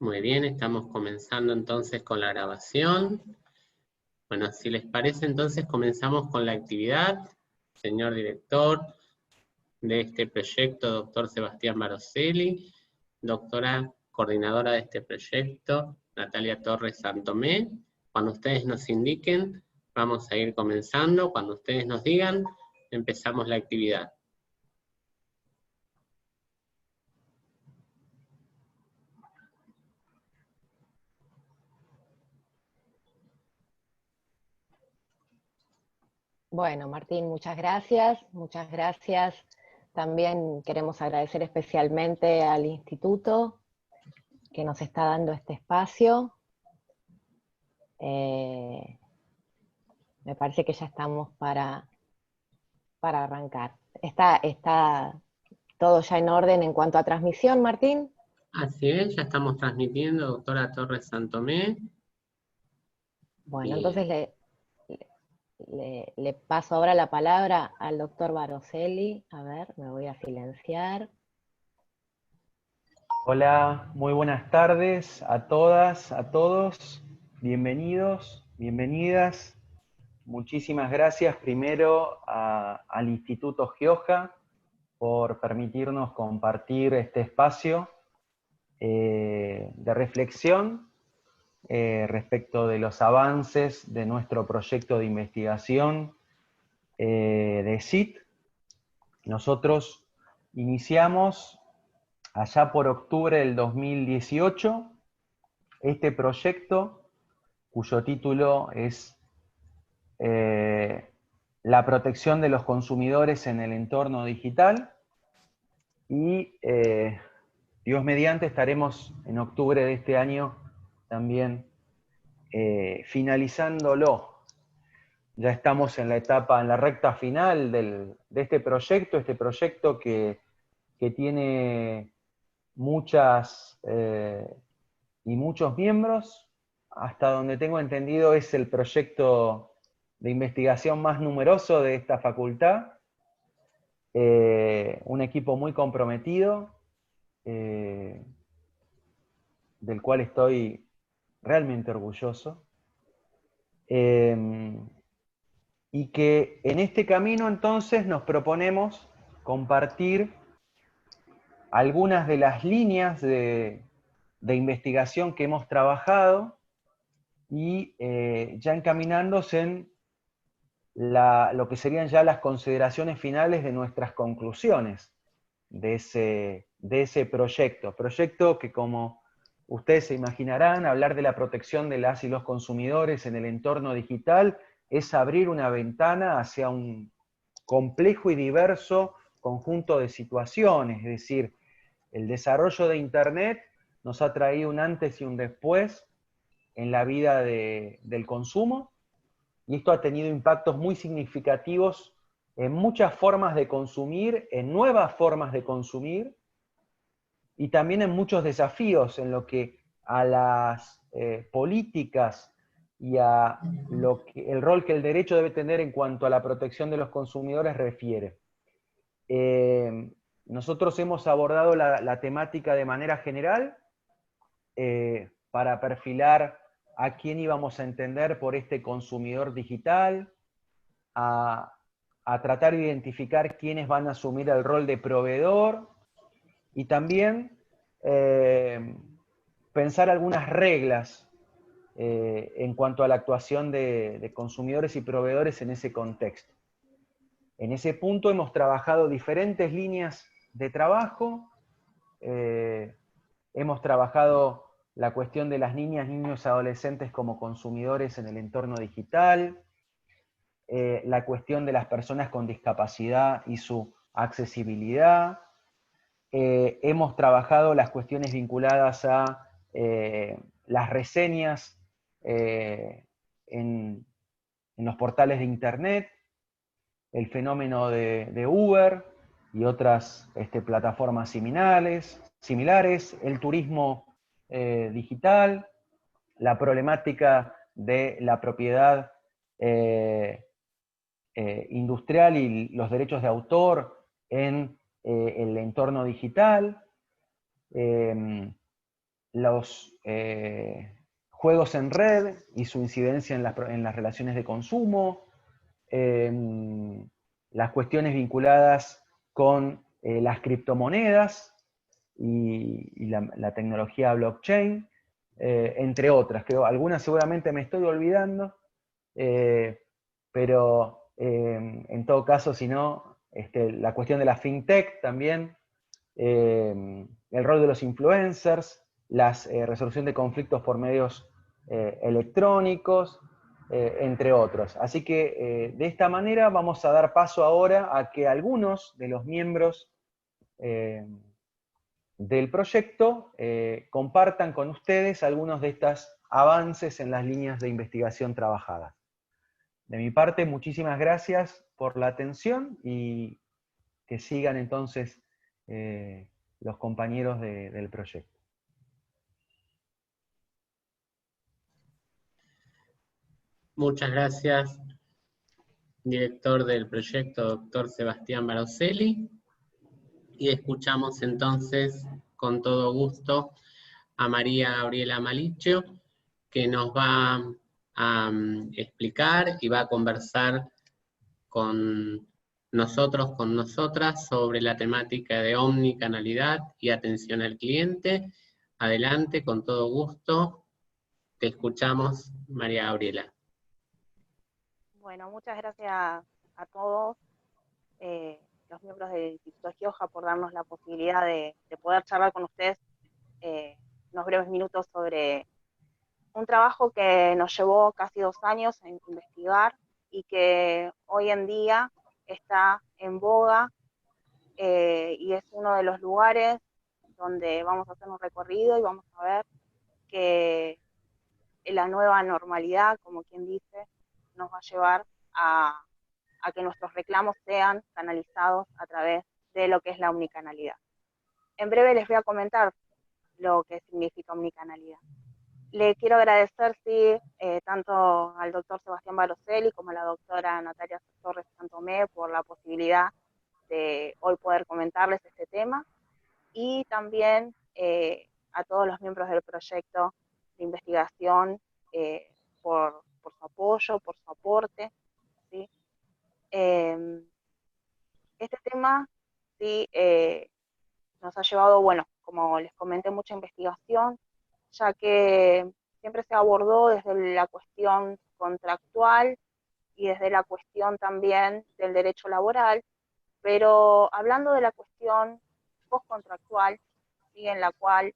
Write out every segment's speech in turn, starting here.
Muy bien, estamos comenzando entonces con la grabación. Bueno, si les parece, entonces comenzamos con la actividad. Señor director de este proyecto, doctor Sebastián Baroselli, doctora coordinadora de este proyecto, Natalia Torres Santomé. Cuando ustedes nos indiquen, vamos a ir comenzando. Cuando ustedes nos digan, empezamos la actividad. Bueno, Martín, muchas gracias, muchas gracias. También queremos agradecer especialmente al instituto que nos está dando este espacio. Me parece que ya estamos para arrancar. ¿Está todo ya en orden en cuanto a transmisión, Martín? Así es, ya estamos transmitiendo, doctora Torres Santomé. Bueno, Bien. entonces le paso ahora la palabra al doctor Baroselli. A ver, me voy a silenciar. Hola, muy buenas tardes a todas, a todos. Bienvenidos, bienvenidas. Muchísimas gracias primero al Instituto Gioja por permitirnos compartir este espacio de reflexión respecto de los avances de nuestro proyecto de investigación de CIT. Nosotros iniciamos allá por octubre del 2018 este proyecto, cuyo título es La protección de los consumidores en el entorno digital, y Dios mediante estaremos en octubre de este año también finalizándolo. Ya estamos en la etapa, en la recta final de este proyecto que tiene muchas y muchos miembros. Hasta donde tengo entendido es el proyecto de investigación más numeroso de esta facultad. Un equipo muy comprometido, del cual estoy realmente orgulloso. Y que en este camino entonces nos proponemos compartir algunas de las líneas de investigación que hemos trabajado y ya encaminándose en lo que serían ya las consideraciones finales de nuestras conclusiones de ese proyecto. Proyecto que, como ustedes se imaginarán, hablar de la protección de las y los consumidores en el entorno digital es abrir una ventana hacia un complejo y diverso conjunto de situaciones. Es decir, el desarrollo de Internet nos ha traído un antes y un después en la vida del consumo, y esto ha tenido impactos muy significativos en muchas formas de consumir, en nuevas formas de consumir, y también en muchos desafíos en lo que a las políticas y a el rol que el derecho debe tener en cuanto a la protección de los consumidores refiere. Nosotros hemos abordado la temática de manera general para perfilar a quién íbamos a entender por este consumidor digital, a tratar de identificar quiénes van a asumir el rol de proveedor, y también pensar algunas reglas en cuanto a la actuación de consumidores y proveedores en ese contexto. En ese punto hemos trabajado diferentes líneas de trabajo. Hemos trabajado la cuestión de las niñas, niños, adolescentes como consumidores en el entorno digital, la cuestión de las personas con discapacidad y su accesibilidad. Hemos trabajado las cuestiones vinculadas a las reseñas en los portales de Internet, el fenómeno de Uber y otras plataformas similares, el turismo digital, la problemática de la propiedad industrial y los derechos de autor en el entorno digital. los juegos en red y su incidencia en las relaciones de consumo, las cuestiones vinculadas con las criptomonedas y la tecnología blockchain, entre otras. Creo, algunas seguramente me estoy olvidando, pero en todo caso, si no, la cuestión de la fintech también, el rol de los influencers, la resolución de conflictos por medios electrónicos, entre otros. Así que de esta manera vamos a dar paso ahora a que algunos de los miembros del proyecto compartan con ustedes algunos de estos avances en las líneas de investigación trabajadas. De mi parte, muchísimas gracias por la atención y que sigan entonces los compañeros del proyecto. Muchas gracias, director del proyecto, doctor Sebastián Baroselli. Y escuchamos entonces con todo gusto a María Gabriela Malichio, que nos va a explicar y va a conversar con nosotros, con nosotras, sobre la temática de omnicanalidad y atención al cliente. Adelante, con todo gusto. Te escuchamos, María Gabriela. Bueno, muchas gracias a todos los miembros del Instituto Gioja por darnos la posibilidad de poder charlar con ustedes unos breves minutos sobre un trabajo que nos llevó casi 2 años en investigar y que hoy en día está en boga y es uno de los lugares donde vamos a hacer un recorrido y vamos a ver que la nueva normalidad, como quien dice, nos va a llevar a que nuestros reclamos sean canalizados a través de lo que es la omnicanalidad. En breve les voy a comentar lo que significa omnicanalidad. Le quiero agradecer, sí, tanto al doctor Sebastián Baroselli como a la doctora Natalia Torres Santomé por la posibilidad de hoy poder comentarles este tema, y también a todos los miembros del proyecto de investigación por su apoyo, por su aporte, ¿sí? Este tema sí nos ha llevado, bueno, como les comenté, mucha investigación, ya que siempre se abordó desde la cuestión contractual y desde la cuestión también del derecho laboral, pero hablando de la cuestión postcontractual, ¿sí?, en la cual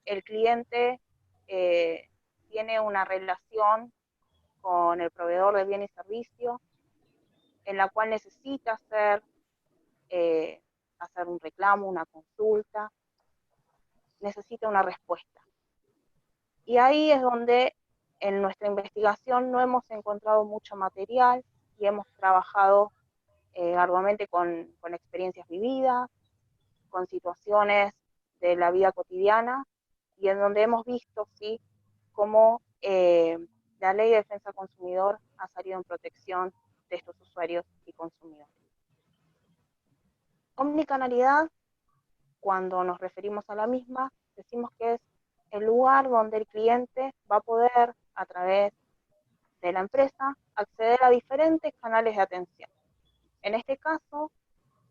el cliente tiene una relación con el proveedor de bien y servicio, en la cual necesita hacer un reclamo, una consulta, necesita una respuesta. Y ahí es donde en nuestra investigación no hemos encontrado mucho material y hemos trabajado arduamente con experiencias vividas, con situaciones de la vida cotidiana, y en donde hemos visto, sí, cómo la Ley de Defensa del Consumidor ha salido en protección de estos usuarios y consumidores. Omnicanalidad, cuando nos referimos a la misma, decimos que es el lugar donde el cliente va a poder, a través de la empresa, acceder a diferentes canales de atención. En este caso,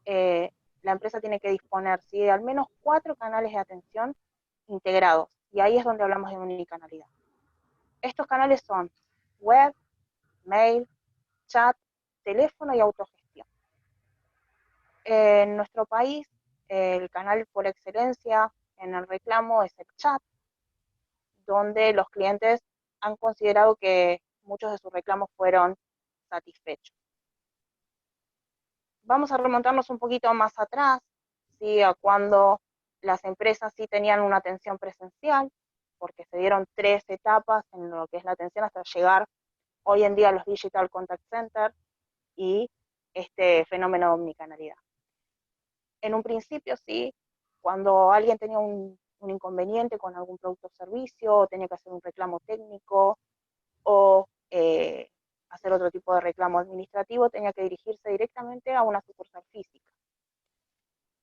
la empresa tiene que disponer, ¿sí?, de al menos 4 canales de atención integrados, y ahí es donde hablamos de omnicanalidad. Estos canales son web, mail, chat, teléfono y autogestión. En nuestro país, el canal por excelencia en el reclamo es el chat, donde los clientes han considerado que muchos de sus reclamos fueron satisfechos. Vamos a remontarnos un poquito más atrás, ¿sí?, a cuando las empresas sí tenían una atención presencial, porque se dieron 3 etapas en lo que es la atención hasta llegar hoy en día a los Digital Contact Center y este fenómeno de omnicanalidad. En un principio, sí, cuando alguien tenía un inconveniente con algún producto o servicio, o tenía que hacer un reclamo técnico, o hacer otro tipo de reclamo administrativo, tenía que dirigirse directamente a una sucursal física.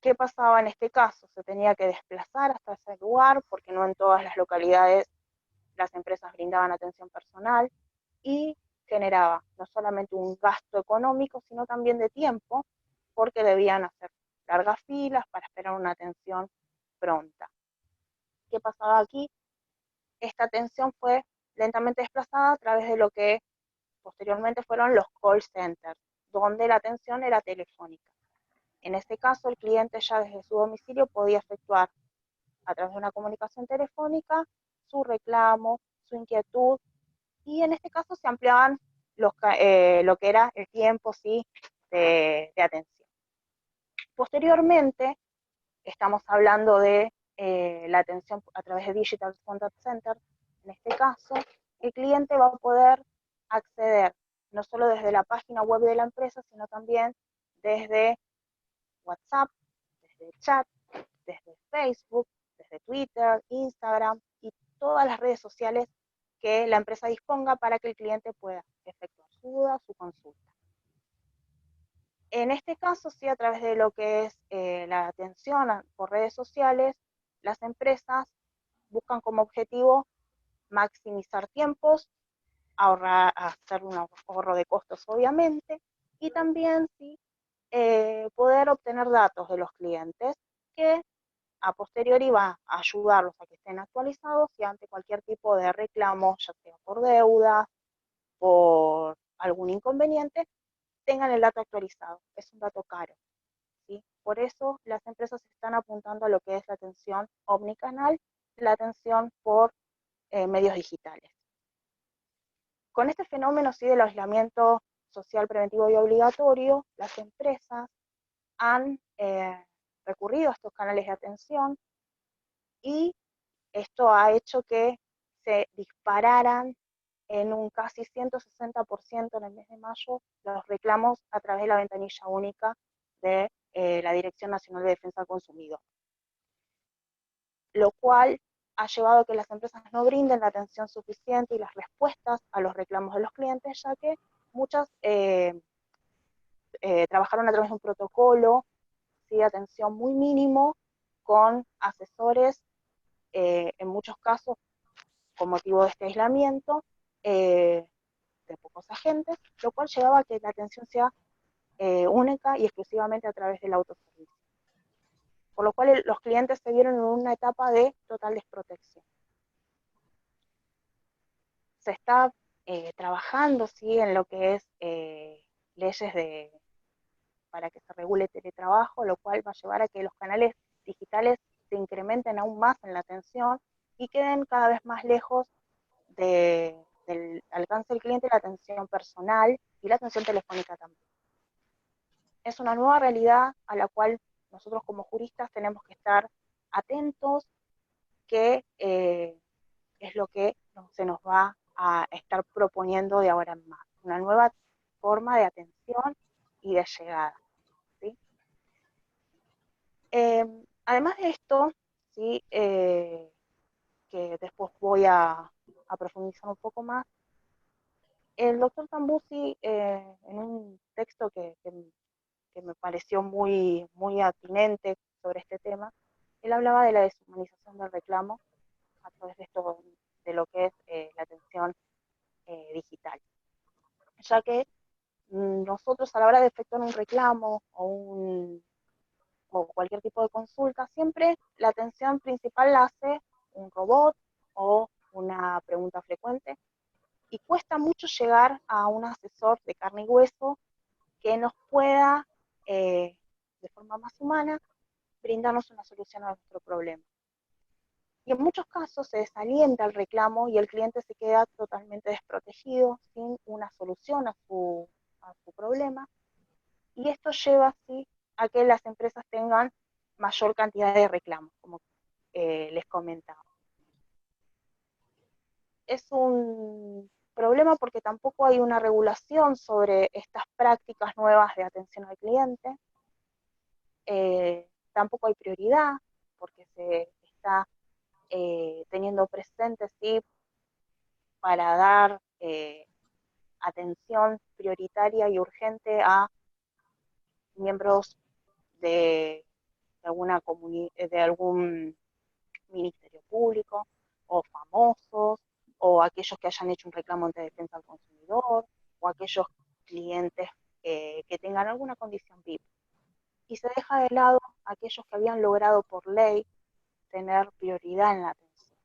¿Qué pasaba en este caso? Se tenía que desplazar hasta ese lugar porque no en todas las localidades las empresas brindaban atención personal y generaba no solamente un gasto económico, sino también de tiempo, porque debían hacer largas filas para esperar una atención pronta. ¿Qué pasaba aquí? Esta atención fue lentamente desplazada a través de lo que posteriormente fueron los call centers, donde la atención era telefónica. En este caso, el cliente ya desde su domicilio podía efectuar a través de una comunicación telefónica su reclamo, su inquietud, y en este caso se ampliaban lo que era el tiempo, ¿sí?, de atención. Posteriormente, estamos hablando de la atención a través de Digital Contact Center. En este caso, el cliente va a poder acceder no solo desde la página web de la empresa, sino también desde WhatsApp, desde chat, desde Facebook, desde Twitter, Instagram y todas las redes sociales que la empresa disponga para que el cliente pueda efectuar su duda, su consulta. En este caso, sí, a través de lo que es la atención por redes sociales, las empresas buscan como objetivo maximizar tiempos, hacer un ahorro de costos, obviamente, y también sí, poder obtener datos de los clientes que a posteriori va a ayudarlos a que estén actualizados y ante cualquier tipo de reclamo, ya sea por deuda, por algún inconveniente, tengan el dato actualizado. Es un dato caro, ¿sí? Por eso las empresas están apuntando a lo que es la atención omnicanal, la atención por medios digitales. Con este fenómeno, sí, del aislamiento social preventivo y obligatorio, las empresas han recurrido a estos canales de atención y esto ha hecho que se dispararan en un casi 160% en el mes de mayo los reclamos a través de la ventanilla única de la Dirección Nacional de Defensa del Consumidor, lo cual ha llevado a que las empresas no brinden la atención suficiente y las respuestas a los reclamos de los clientes, ya que muchas trabajaron a través de un protocolo, ¿sí?, de atención muy mínimo, con asesores, en muchos casos, con motivo de este aislamiento, de pocos agentes, lo cual llevaba a que la atención sea única y exclusivamente a través del autoservicio. Por lo cual los clientes se vieron en una etapa de total desprotección. Se está trabajando, ¿sí?, en lo que es leyes para que se regule el teletrabajo, lo cual va a llevar a que los canales digitales se incrementen aún más en la atención y queden cada vez más lejos del alcance del cliente la atención personal y la atención telefónica también. Es una nueva realidad a la cual nosotros como juristas tenemos que estar atentos, que es lo que se nos va a estar proponiendo de ahora en más. Una nueva forma de atención y de llegada, ¿sí? Además de esto, ¿sí?, que después voy a profundizar un poco más, el doctor Tambusi, en un texto que me pareció muy, muy atinente sobre este tema, él hablaba de la deshumanización del reclamo a través de esto, de lo que es la atención digital, ya que nosotros a la hora de efectuar un reclamo o cualquier tipo de consulta, siempre la atención principal la hace un robot o una pregunta frecuente, y cuesta mucho llegar a un asesor de carne y hueso que nos pueda, de forma más humana, brindarnos una solución a nuestro problema. Y en muchos casos se desalienta el reclamo y el cliente se queda totalmente desprotegido, sin una solución a su problema, y esto lleva así a que las empresas tengan mayor cantidad de reclamos, como les comentaba. Es un problema porque tampoco hay una regulación sobre estas prácticas nuevas de atención al cliente, tampoco hay prioridad, porque se está teniendo presente, sí, para dar atención prioritaria y urgente a miembros de de algún ministerio público, o famosos, o aquellos que hayan hecho un reclamo ante defensa del consumidor, o aquellos clientes que tengan alguna condición VIP. Y se deja de lado aquellos que habían logrado por ley tener prioridad en la atención,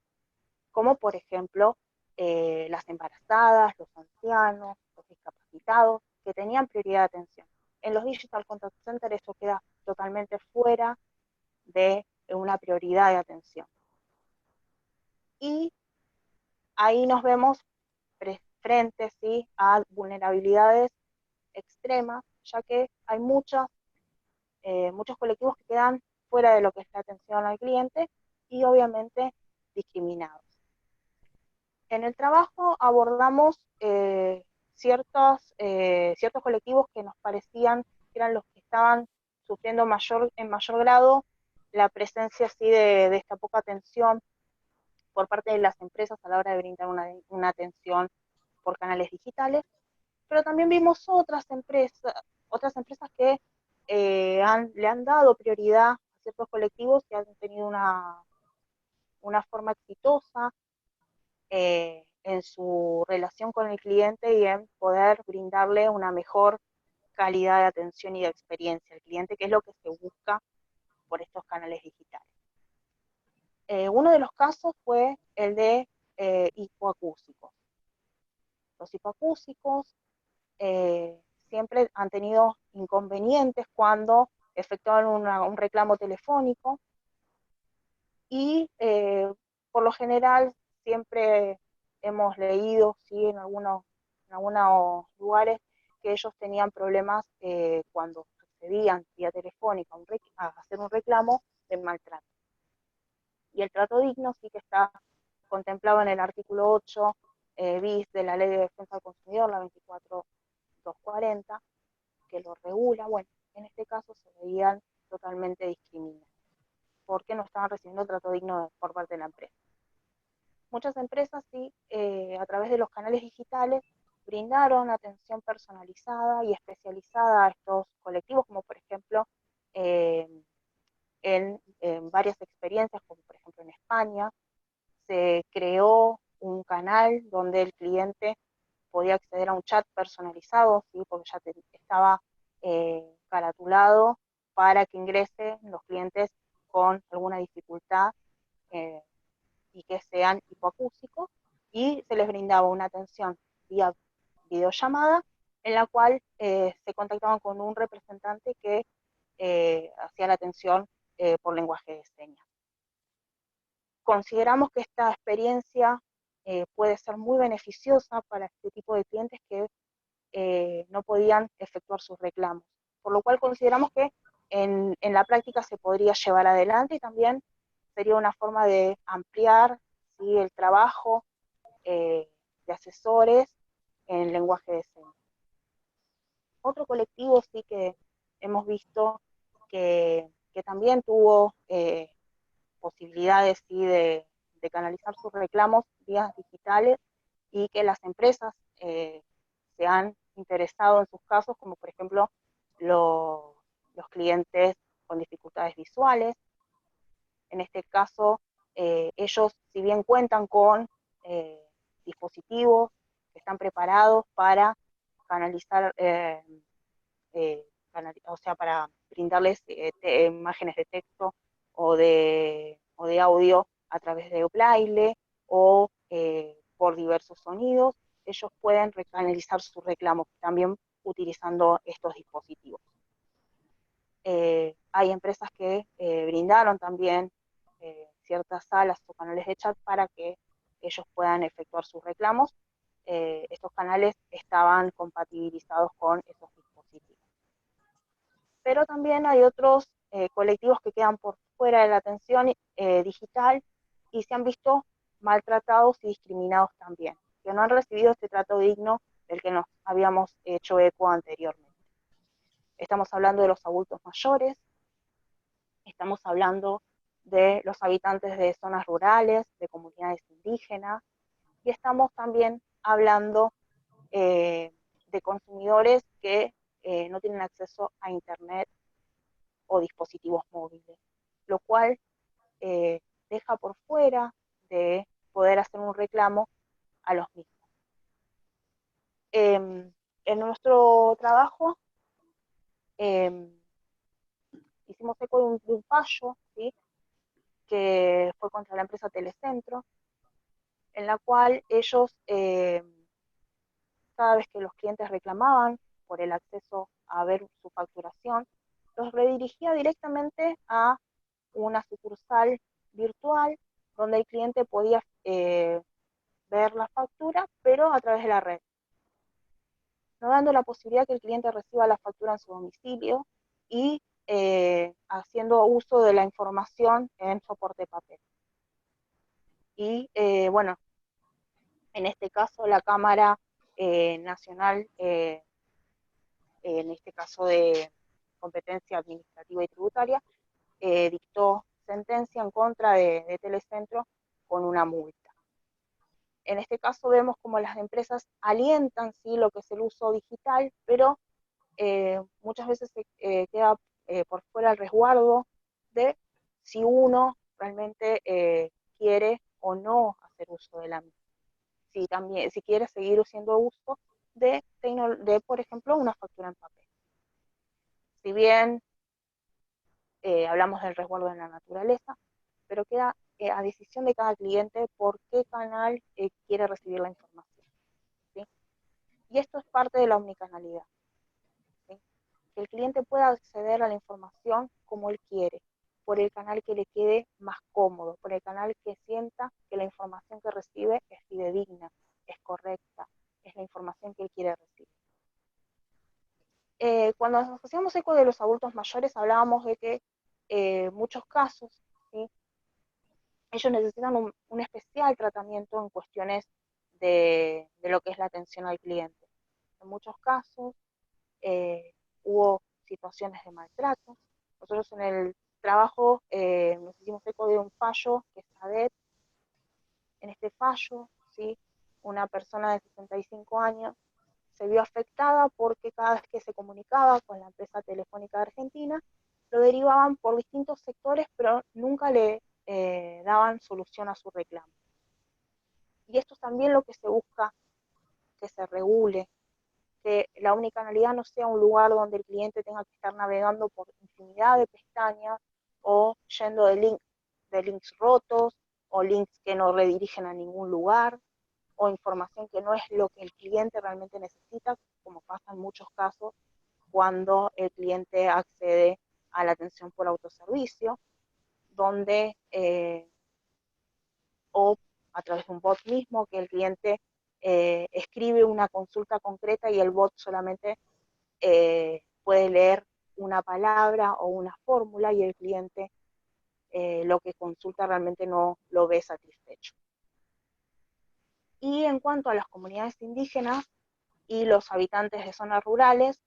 como por ejemplo las embarazadas, los ancianos, los discapacitados, que tenían prioridad de atención. En los Digital Contact Center eso queda totalmente fuera de una prioridad de atención. Y ahí nos vemos frente, ¿sí?, a vulnerabilidades extremas, ya que hay muchos colectivos que quedan fuera de lo que es la atención al cliente y obviamente discriminados. En el trabajo abordamos ciertos colectivos que nos parecían que eran los que estaban sufriendo en mayor grado la presencia así de esta poca atención por parte de las empresas a la hora de brindar una atención por canales digitales, pero también vimos otras empresas que le han dado prioridad a ciertos colectivos que han tenido una forma exitosa en su relación con el cliente y en poder brindarle una mejor calidad de atención y de experiencia al cliente, que es lo que se busca por estos canales digitales. Uno de los casos fue el de hipoacúsicos. Los hipoacúsicos siempre han tenido inconvenientes cuando efectuaban un reclamo telefónico y por lo general siempre hemos leído, ¿sí?, en algunos lugares que ellos tenían problemas cuando accedían vía telefónica a hacer un reclamo de maltrato. Y el trato digno sí que está contemplado en el artículo 8 bis de la Ley de Defensa del Consumidor, la 24240, que lo regula. Bueno, en este caso se veían totalmente discriminados, porque no estaban recibiendo trato digno por parte de la empresa. Muchas empresas sí, a través de los canales digitales, brindaron atención personalizada y especializada a estos colectivos, como por ejemplo en varias experiencias, como por ejemplo en España, se creó un canal donde el cliente podía acceder a un chat personalizado, ¿sí?, porque ya estaba caratulado para que ingresen los clientes con alguna dificultad y que sean hipoacúsicos, y se les brindaba una atención vía videollamada, en la cual se contactaban con un representante que hacía la atención por lenguaje de señas. Consideramos que esta experiencia puede ser muy beneficiosa para este tipo de clientes que no podían efectuar sus reclamos, por lo cual consideramos que en la práctica se podría llevar adelante y también sería una forma de ampliar, ¿sí?, el trabajo de asesores en lenguaje de señas. Otro colectivo sí que hemos visto que también tuvo posibilidades, ¿sí?, de canalizar sus reclamos vías digitales y que las empresas se han interesado en sus casos, como por ejemplo los clientes con dificultades visuales. En este caso, ellos, si bien cuentan con dispositivos que están preparados para canalizar, o sea, para brindarles imágenes de texto o de audio a través de braille o por diversos sonidos, ellos pueden canalizar sus reclamos también utilizando estos dispositivos. Hay empresas que brindaron también ciertas salas o canales de chat para que ellos puedan efectuar sus reclamos. Estos canales estaban compatibilizados con esos dispositivos. Pero también hay otros colectivos que quedan por fuera de la atención digital y se han visto maltratados y discriminados también, que no han recibido este trato digno del que nos habíamos hecho eco anteriormente. Estamos hablando de los adultos mayores, estamos hablando de los habitantes de zonas rurales, de comunidades indígenas, y estamos también hablando de consumidores que no tienen acceso a Internet o dispositivos móviles. lo cual deja por fuera de poder hacer un reclamo a los mismos. En nuestro trabajo hicimos eco de un fallo, ¿sí?, que fue contra la empresa Telecentro, en la cual ellos, cada vez que los clientes reclamaban por el acceso a ver su facturación, los redirigía directamente a una sucursal virtual donde el cliente podía ver la factura, pero a través de la red, no dando la posibilidad que el cliente reciba la factura en su domicilio y haciendo uso de la información en soporte papel. Y bueno, en este caso la Cámara Nacional, en este caso de competencia administrativa y tributaria, dictó sentencia en contra de Telecentro con una multa. En este caso vemos como las empresas alientan, ¿sí?, lo que es el uso digital, pero muchas veces queda por fuera el resguardo de si uno realmente quiere o no hacer uso de la misma. Si quiere seguir haciendo uso de, por ejemplo, una factura en papel. Si bien hablamos del resguardo de la naturaleza, pero queda a decisión de cada cliente por qué canal quiere recibir la información, ¿sí? Y esto es parte de la omnicanalidad, ¿sí?, que el cliente pueda acceder a la información como él quiere, por el canal que le quede más cómodo, por el canal que sienta que la información que recibe es fidedigna, es correcta, es la información que él quiere recibir. Cuando nos hacíamos eco de los adultos mayores, hablábamos de que muchos casos, ¿sí?, ellos necesitan un especial tratamiento en cuestiones de lo que es la atención al cliente. En muchos casos hubo situaciones de maltrato. Nosotros en el trabajo nos hicimos eco de un fallo que es ADET. En este fallo, ¿sí?, una persona de 65 años se vio afectada porque cada vez que se comunicaba con la empresa telefónica de Argentina, lo derivaban por distintos sectores, pero nunca le daban solución a su reclamo. Y esto es también lo que se busca que se regule, que la omnicanalidad no sea un lugar donde el cliente tenga que estar navegando por infinidad de pestañas o yendo de links rotos o links que no redirigen a ningún lugar o información que no es lo que el cliente realmente necesita, como pasa en muchos casos cuando el cliente accede a la atención por autoservicio, donde o a través de un bot mismo, que el cliente escribe una consulta concreta y el bot solamente puede leer una palabra o una fórmula y el cliente lo que consulta realmente no lo ve satisfecho. Y en cuanto a las comunidades indígenas y los habitantes de zonas rurales,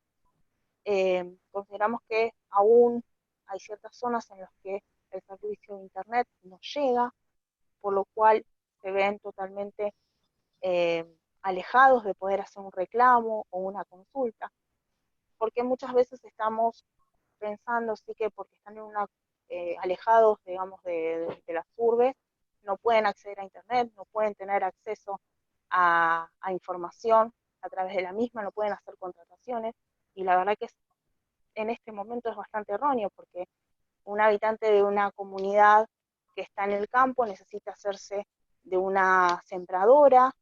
consideramos que aún hay ciertas zonas en las que el servicio de Internet no llega, por lo cual se ven totalmente alejados de poder hacer un reclamo o una consulta, porque muchas veces estamos pensando, sí, que porque están alejados, digamos, de las urbes, no pueden acceder a Internet, no pueden tener acceso a información a través de la misma, no pueden hacer contrataciones, y la verdad que en este momento es bastante erróneo, porque un habitante de una comunidad que está en el campo necesita hacerse de una sembradora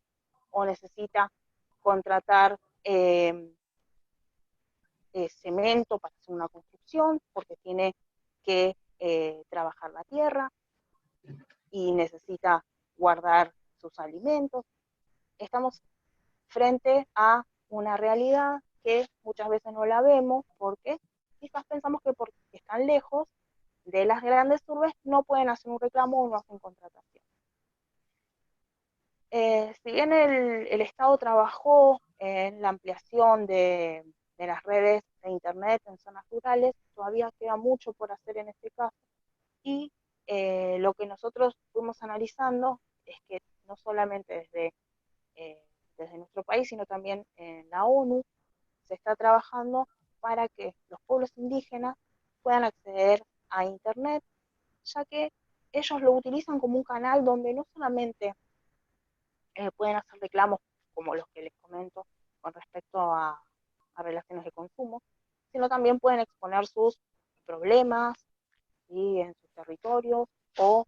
o necesita contratar cemento para hacer una construcción, porque tiene que trabajar la tierra y necesita guardar sus alimentos. Estamos frente a una realidad que muchas veces no la vemos porque quizás pensamos que porque están lejos de las grandes urbes no pueden hacer un reclamo o no hacen contratación. Si bien el Estado trabajó en la ampliación de las redes de Internet en zonas rurales, todavía queda mucho por hacer en este caso, y lo que nosotros fuimos analizando es que no solamente desde nuestro país, sino también en la ONU, se está trabajando para que los pueblos indígenas puedan acceder a Internet ya que ellos lo utilizan como un canal donde no solamente pueden hacer reclamos como los que les comento con respecto a relaciones de consumo, sino también pueden exponer sus problemas, ¿sí?, en sus territorios, o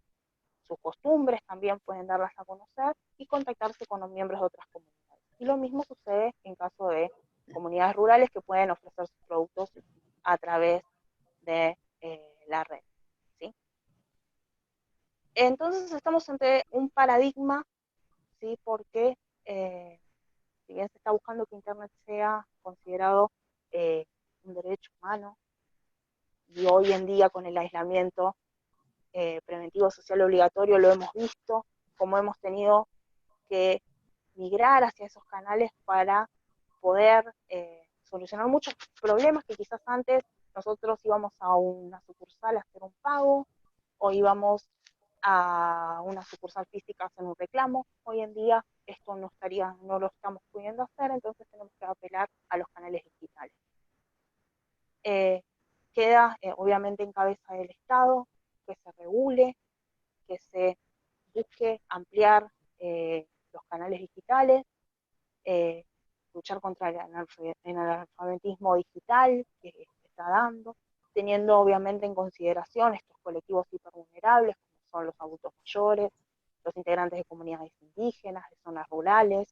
sus costumbres también pueden darlas a conocer y contactarse con los miembros de otras comunidades. Y lo mismo sucede en caso de comunidades rurales que pueden ofrecer sus productos a través de la red, ¿sí? Entonces estamos ante un paradigma, ¿sí?, porque si bien se está buscando que Internet sea considerado un derecho humano, y hoy en día con el aislamiento preventivo social obligatorio lo hemos visto, como hemos tenido que migrar hacia esos canales para poder solucionar muchos problemas que quizás antes nosotros íbamos a una sucursal a hacer un pago, o íbamos a una sucursal física a hacer un reclamo. Hoy en día esto no lo estamos pudiendo hacer, entonces tenemos que apelar a los canales digitales. Queda obviamente en cabeza del Estado que se regule, que se busque ampliar los canales digitales, luchar contra el analfabetismo digital que se está dando, teniendo obviamente en consideración estos colectivos hipervulnerables, como son los adultos mayores, los integrantes de comunidades indígenas, de zonas rurales,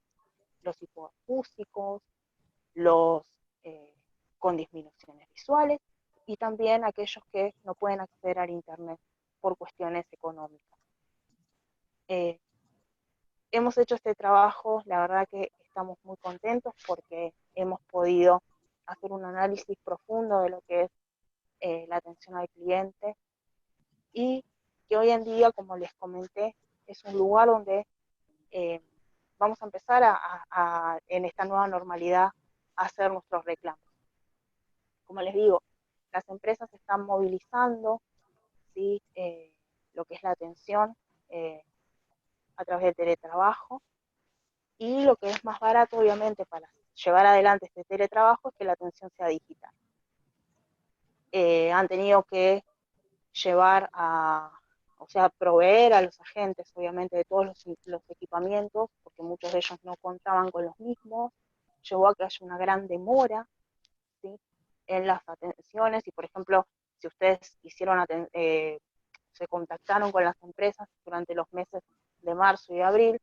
los hipoacúsicos, los con disminuciones visuales, y también aquellos que no pueden acceder al Internet por cuestiones económicas. Hemos hecho este trabajo, la verdad que estamos muy contentos porque hemos podido hacer un análisis profundo de lo que es la atención al cliente, y que hoy en día, como les comenté, es un lugar donde vamos a empezar en esta nueva normalidad a hacer nuestros reclamos. Como les digo, las empresas están movilizando, ¿sí?, lo que es la atención a través del teletrabajo, y lo que es más barato, obviamente, para llevar adelante este teletrabajo es que la atención sea digital. Han tenido que proveer a los agentes, obviamente, de todos los equipamientos, porque muchos de ellos no contaban con los mismos, llevó a que haya una gran demora, ¿sí?, en las atenciones. Y por ejemplo, si ustedes se contactaron con las empresas durante los meses de marzo y abril,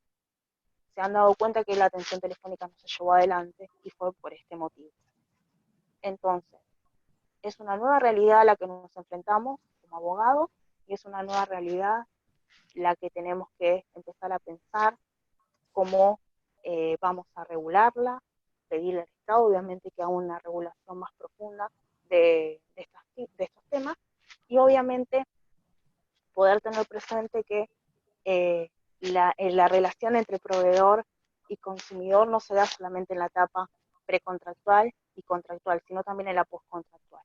se han dado cuenta que la atención telefónica no se llevó adelante, y fue por este motivo. Entonces, es una nueva realidad a la que nos enfrentamos como abogados, y es una nueva realidad la que tenemos que empezar a pensar cómo vamos a regularla, pedirle al Estado, obviamente, que haga una regulación más profunda de estos temas, y obviamente poder tener presente que la relación entre proveedor y consumidor no se da solamente en la etapa precontractual y contractual, sino también en la postcontractual.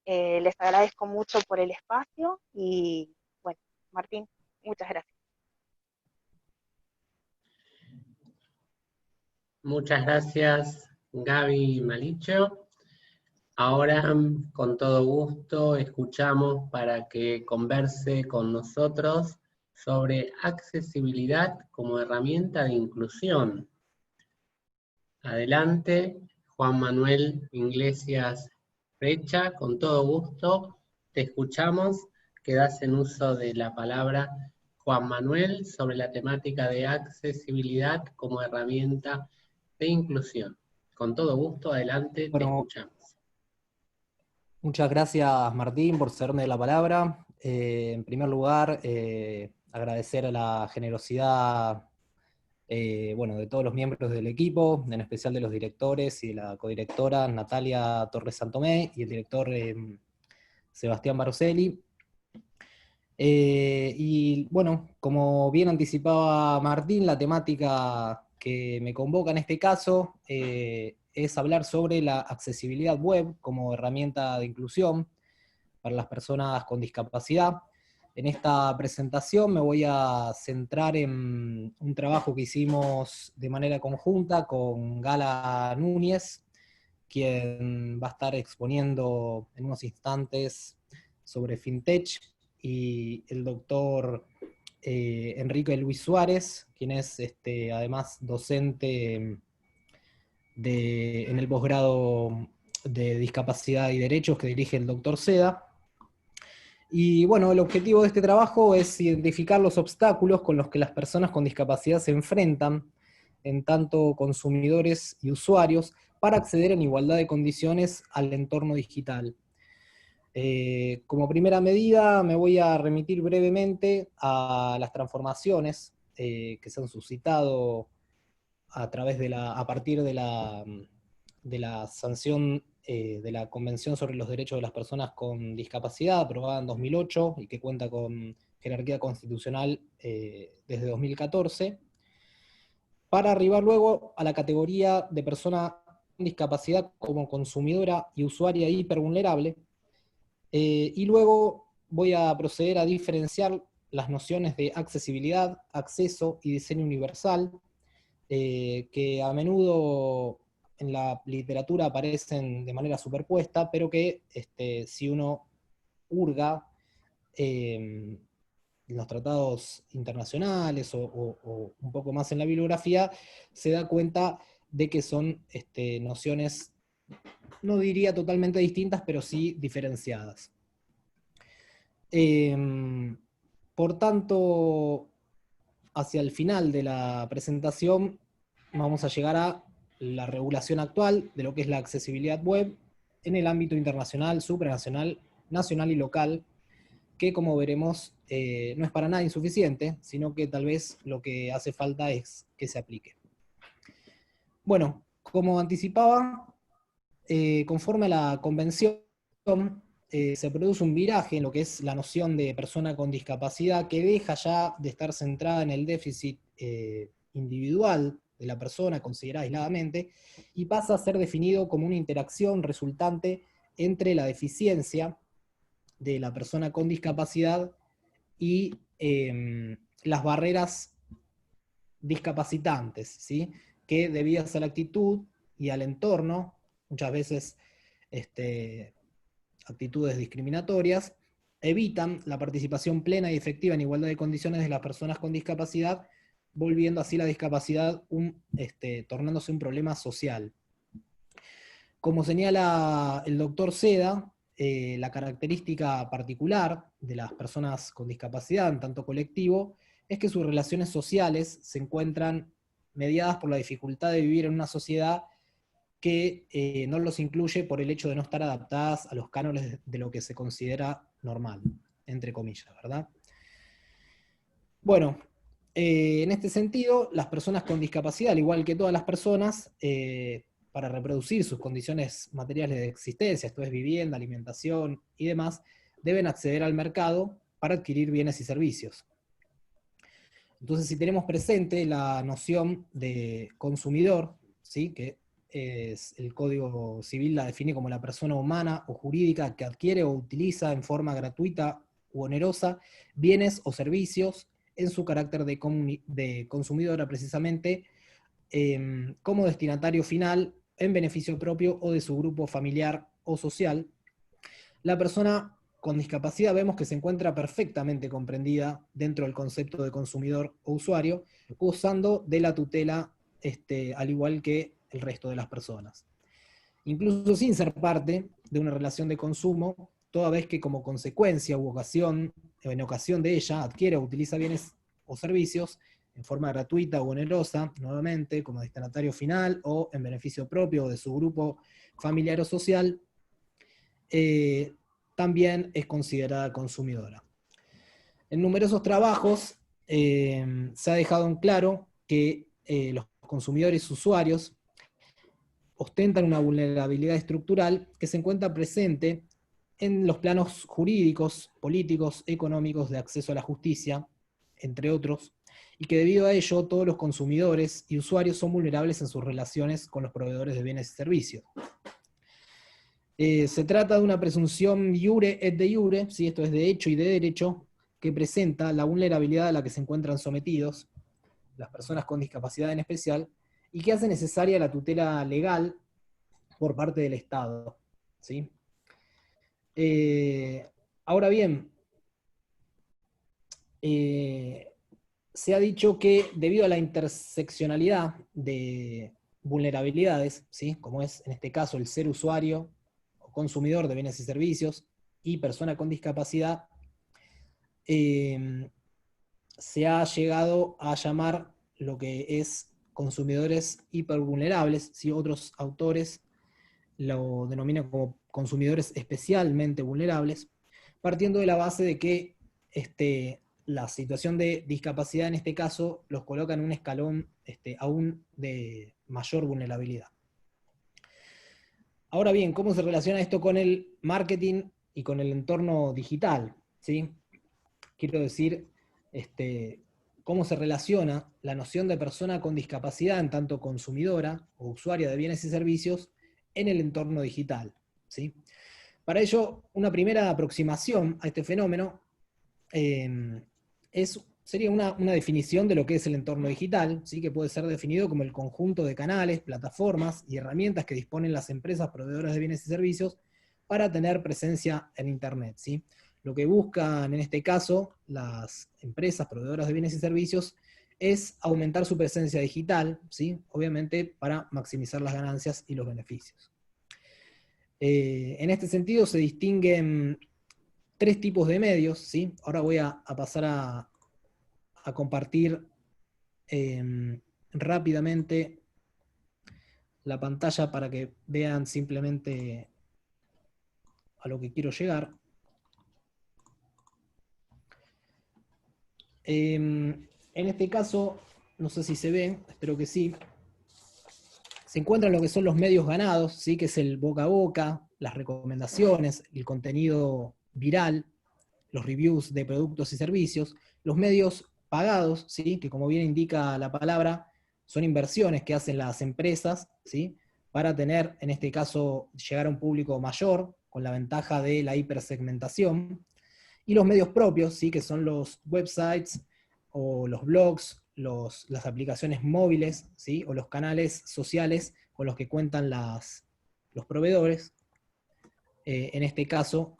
Les agradezco mucho por el espacio y, bueno, Martín, muchas gracias. Muchas gracias, Gaby Malicho. Ahora, con todo gusto, escuchamos para que converse con nosotros sobre accesibilidad como herramienta de inclusión. Adelante, Juan Manuel Iglesias Brecha, con todo gusto, te escuchamos, quedás en uso de la palabra, Juan Manuel, sobre la temática de accesibilidad como herramienta de inclusión. Con todo gusto, adelante, te escuchamos. Muchas gracias, Martín, por cederme la palabra. En primer lugar, agradecer a la generosidad de todos los miembros del equipo, en especial de los directores y de la codirectora Natalia Torres Santomé y el director Sebastián Baroselli. Y bueno, como bien anticipaba Martín, la temática que me convoca en este caso es hablar sobre la accesibilidad web como herramienta de inclusión para las personas con discapacidad. En esta presentación me voy a centrar en un trabajo que hicimos de manera conjunta con Gala Núñez, quien va a estar exponiendo en unos instantes sobre FinTech, y el doctor Enrique Luis Suárez, quien es además docente en el posgrado de Discapacidad y Derechos que dirige el doctor Seda. Y bueno, el objetivo de este trabajo es identificar los obstáculos con los que las personas con discapacidad se enfrentan, en tanto consumidores y usuarios, para acceder en igualdad de condiciones al entorno digital. Como primera medida me voy a remitir brevemente a las transformaciones que se han suscitado a partir de la sanción de la Convención sobre los Derechos de las Personas con Discapacidad, aprobada en 2008 y que cuenta con jerarquía constitucional desde 2014, para arribar luego a la categoría de persona con discapacidad como consumidora y usuaria hipervulnerable. Y luego voy a proceder a diferenciar las nociones de accesibilidad, acceso y diseño universal, que a menudo en la literatura aparecen de manera superpuesta, pero que si uno hurga en los tratados internacionales o un poco más en la bibliografía, se da cuenta de que son nociones, no diría totalmente distintas, pero sí diferenciadas. Por tanto, hacia el final de la presentación vamos a llegar a la regulación actual de lo que es la accesibilidad web en el ámbito internacional, supranacional, nacional y local, que como veremos no es para nada insuficiente, sino que tal vez lo que hace falta es que se aplique. Bueno, como anticipaba, conforme a la convención, se produce un viraje en lo que es la noción de persona con discapacidad, que deja ya de estar centrada en el déficit individual de la persona considerada aisladamente, y pasa a ser definido como una interacción resultante entre la deficiencia de la persona con discapacidad y las barreras discapacitantes, ¿sí? Que debidas a la actitud y al entorno, muchas veces actitudes discriminatorias, evitan la participación plena y efectiva en igualdad de condiciones de las personas con discapacidad, volviendo así la discapacidad tornándose un problema social. Como señala el doctor Seda, la característica particular de las personas con discapacidad, en tanto colectivo, es que sus relaciones sociales se encuentran mediadas por la dificultad de vivir en una sociedad que no los incluye por el hecho de no estar adaptadas a los cánones de lo que se considera normal, entre comillas, ¿verdad? Bueno, en este sentido, las personas con discapacidad, al igual que todas las personas, para reproducir sus condiciones materiales de existencia, esto es vivienda, alimentación y demás, deben acceder al mercado para adquirir bienes y servicios. Entonces, si tenemos presente la noción de consumidor, ¿sí? Que el Código Civil la define como la persona humana o jurídica que adquiere o utiliza en forma gratuita u onerosa bienes o servicios en su carácter de consumidora precisamente, como destinatario final en beneficio propio o de su grupo familiar o social. La persona con discapacidad vemos que se encuentra perfectamente comprendida dentro del concepto de consumidor o usuario, gozando de la tutela al igual que el resto de las personas. Incluso sin ser parte de una relación de consumo, toda vez que como consecuencia u en ocasión de ella adquiere o utiliza bienes o servicios en forma gratuita o onerosa, nuevamente como destinatario final o en beneficio propio o de su grupo familiar o social, también es considerada consumidora. En numerosos trabajos se ha dejado en claro que los consumidores usuarios ostentan una vulnerabilidad estructural que se encuentra presente en los planos jurídicos, políticos, económicos, de acceso a la justicia, entre otros, y que debido a ello todos los consumidores y usuarios son vulnerables en sus relaciones con los proveedores de bienes y servicios. Se trata de una presunción iure et de iure, ¿sí? Esto es de hecho y de derecho, que presenta la vulnerabilidad a la que se encuentran sometidos las personas con discapacidad en especial, y que hace necesaria la tutela legal por parte del Estado, ¿sí? Ahora bien, se ha dicho que debido a la interseccionalidad de vulnerabilidades, ¿sí? Como es en este caso el ser usuario o consumidor de bienes y servicios y persona con discapacidad, se ha llegado a llamar lo que es consumidores hipervulnerables, ¿sí? Otros autores lo denominan como consumidores especialmente vulnerables, partiendo de la base de que la situación de discapacidad en este caso los coloca en un escalón aún de mayor vulnerabilidad. Ahora bien, ¿cómo se relaciona esto con el marketing y con el entorno digital? ¿Sí? Quiero decir, cómo se relaciona la noción de persona con discapacidad en tanto consumidora o usuaria de bienes y servicios en el entorno digital, ¿sí? Para ello, una primera aproximación a este fenómeno sería una definición de lo que es el entorno digital, ¿sí? Que puede ser definido como el conjunto de canales, plataformas y herramientas que disponen las empresas proveedoras de bienes y servicios para tener presencia en Internet, ¿sí? Lo que buscan en este caso las empresas proveedoras de bienes y servicios es aumentar su presencia digital, ¿sí? Obviamente para maximizar las ganancias y los beneficios. En este sentido se distinguen tres tipos de medios, ¿sí? Ahora voy a pasar a compartir rápidamente la pantalla para que vean simplemente a lo que quiero llegar. En este caso, no sé si se ve, espero que sí, se encuentran lo que son los medios ganados, ¿sí? Que es el boca a boca, las recomendaciones, el contenido viral, los reviews de productos y servicios, los medios pagados, ¿sí? Que como bien indica la palabra, son inversiones que hacen las empresas, ¿sí? Para tener, en este caso, llegar a un público mayor, con la ventaja de la hipersegmentación, y los medios propios, ¿sí? Que son los websites o los blogs, las aplicaciones móviles, ¿sí? O los canales sociales con los que cuentan los proveedores, en este caso,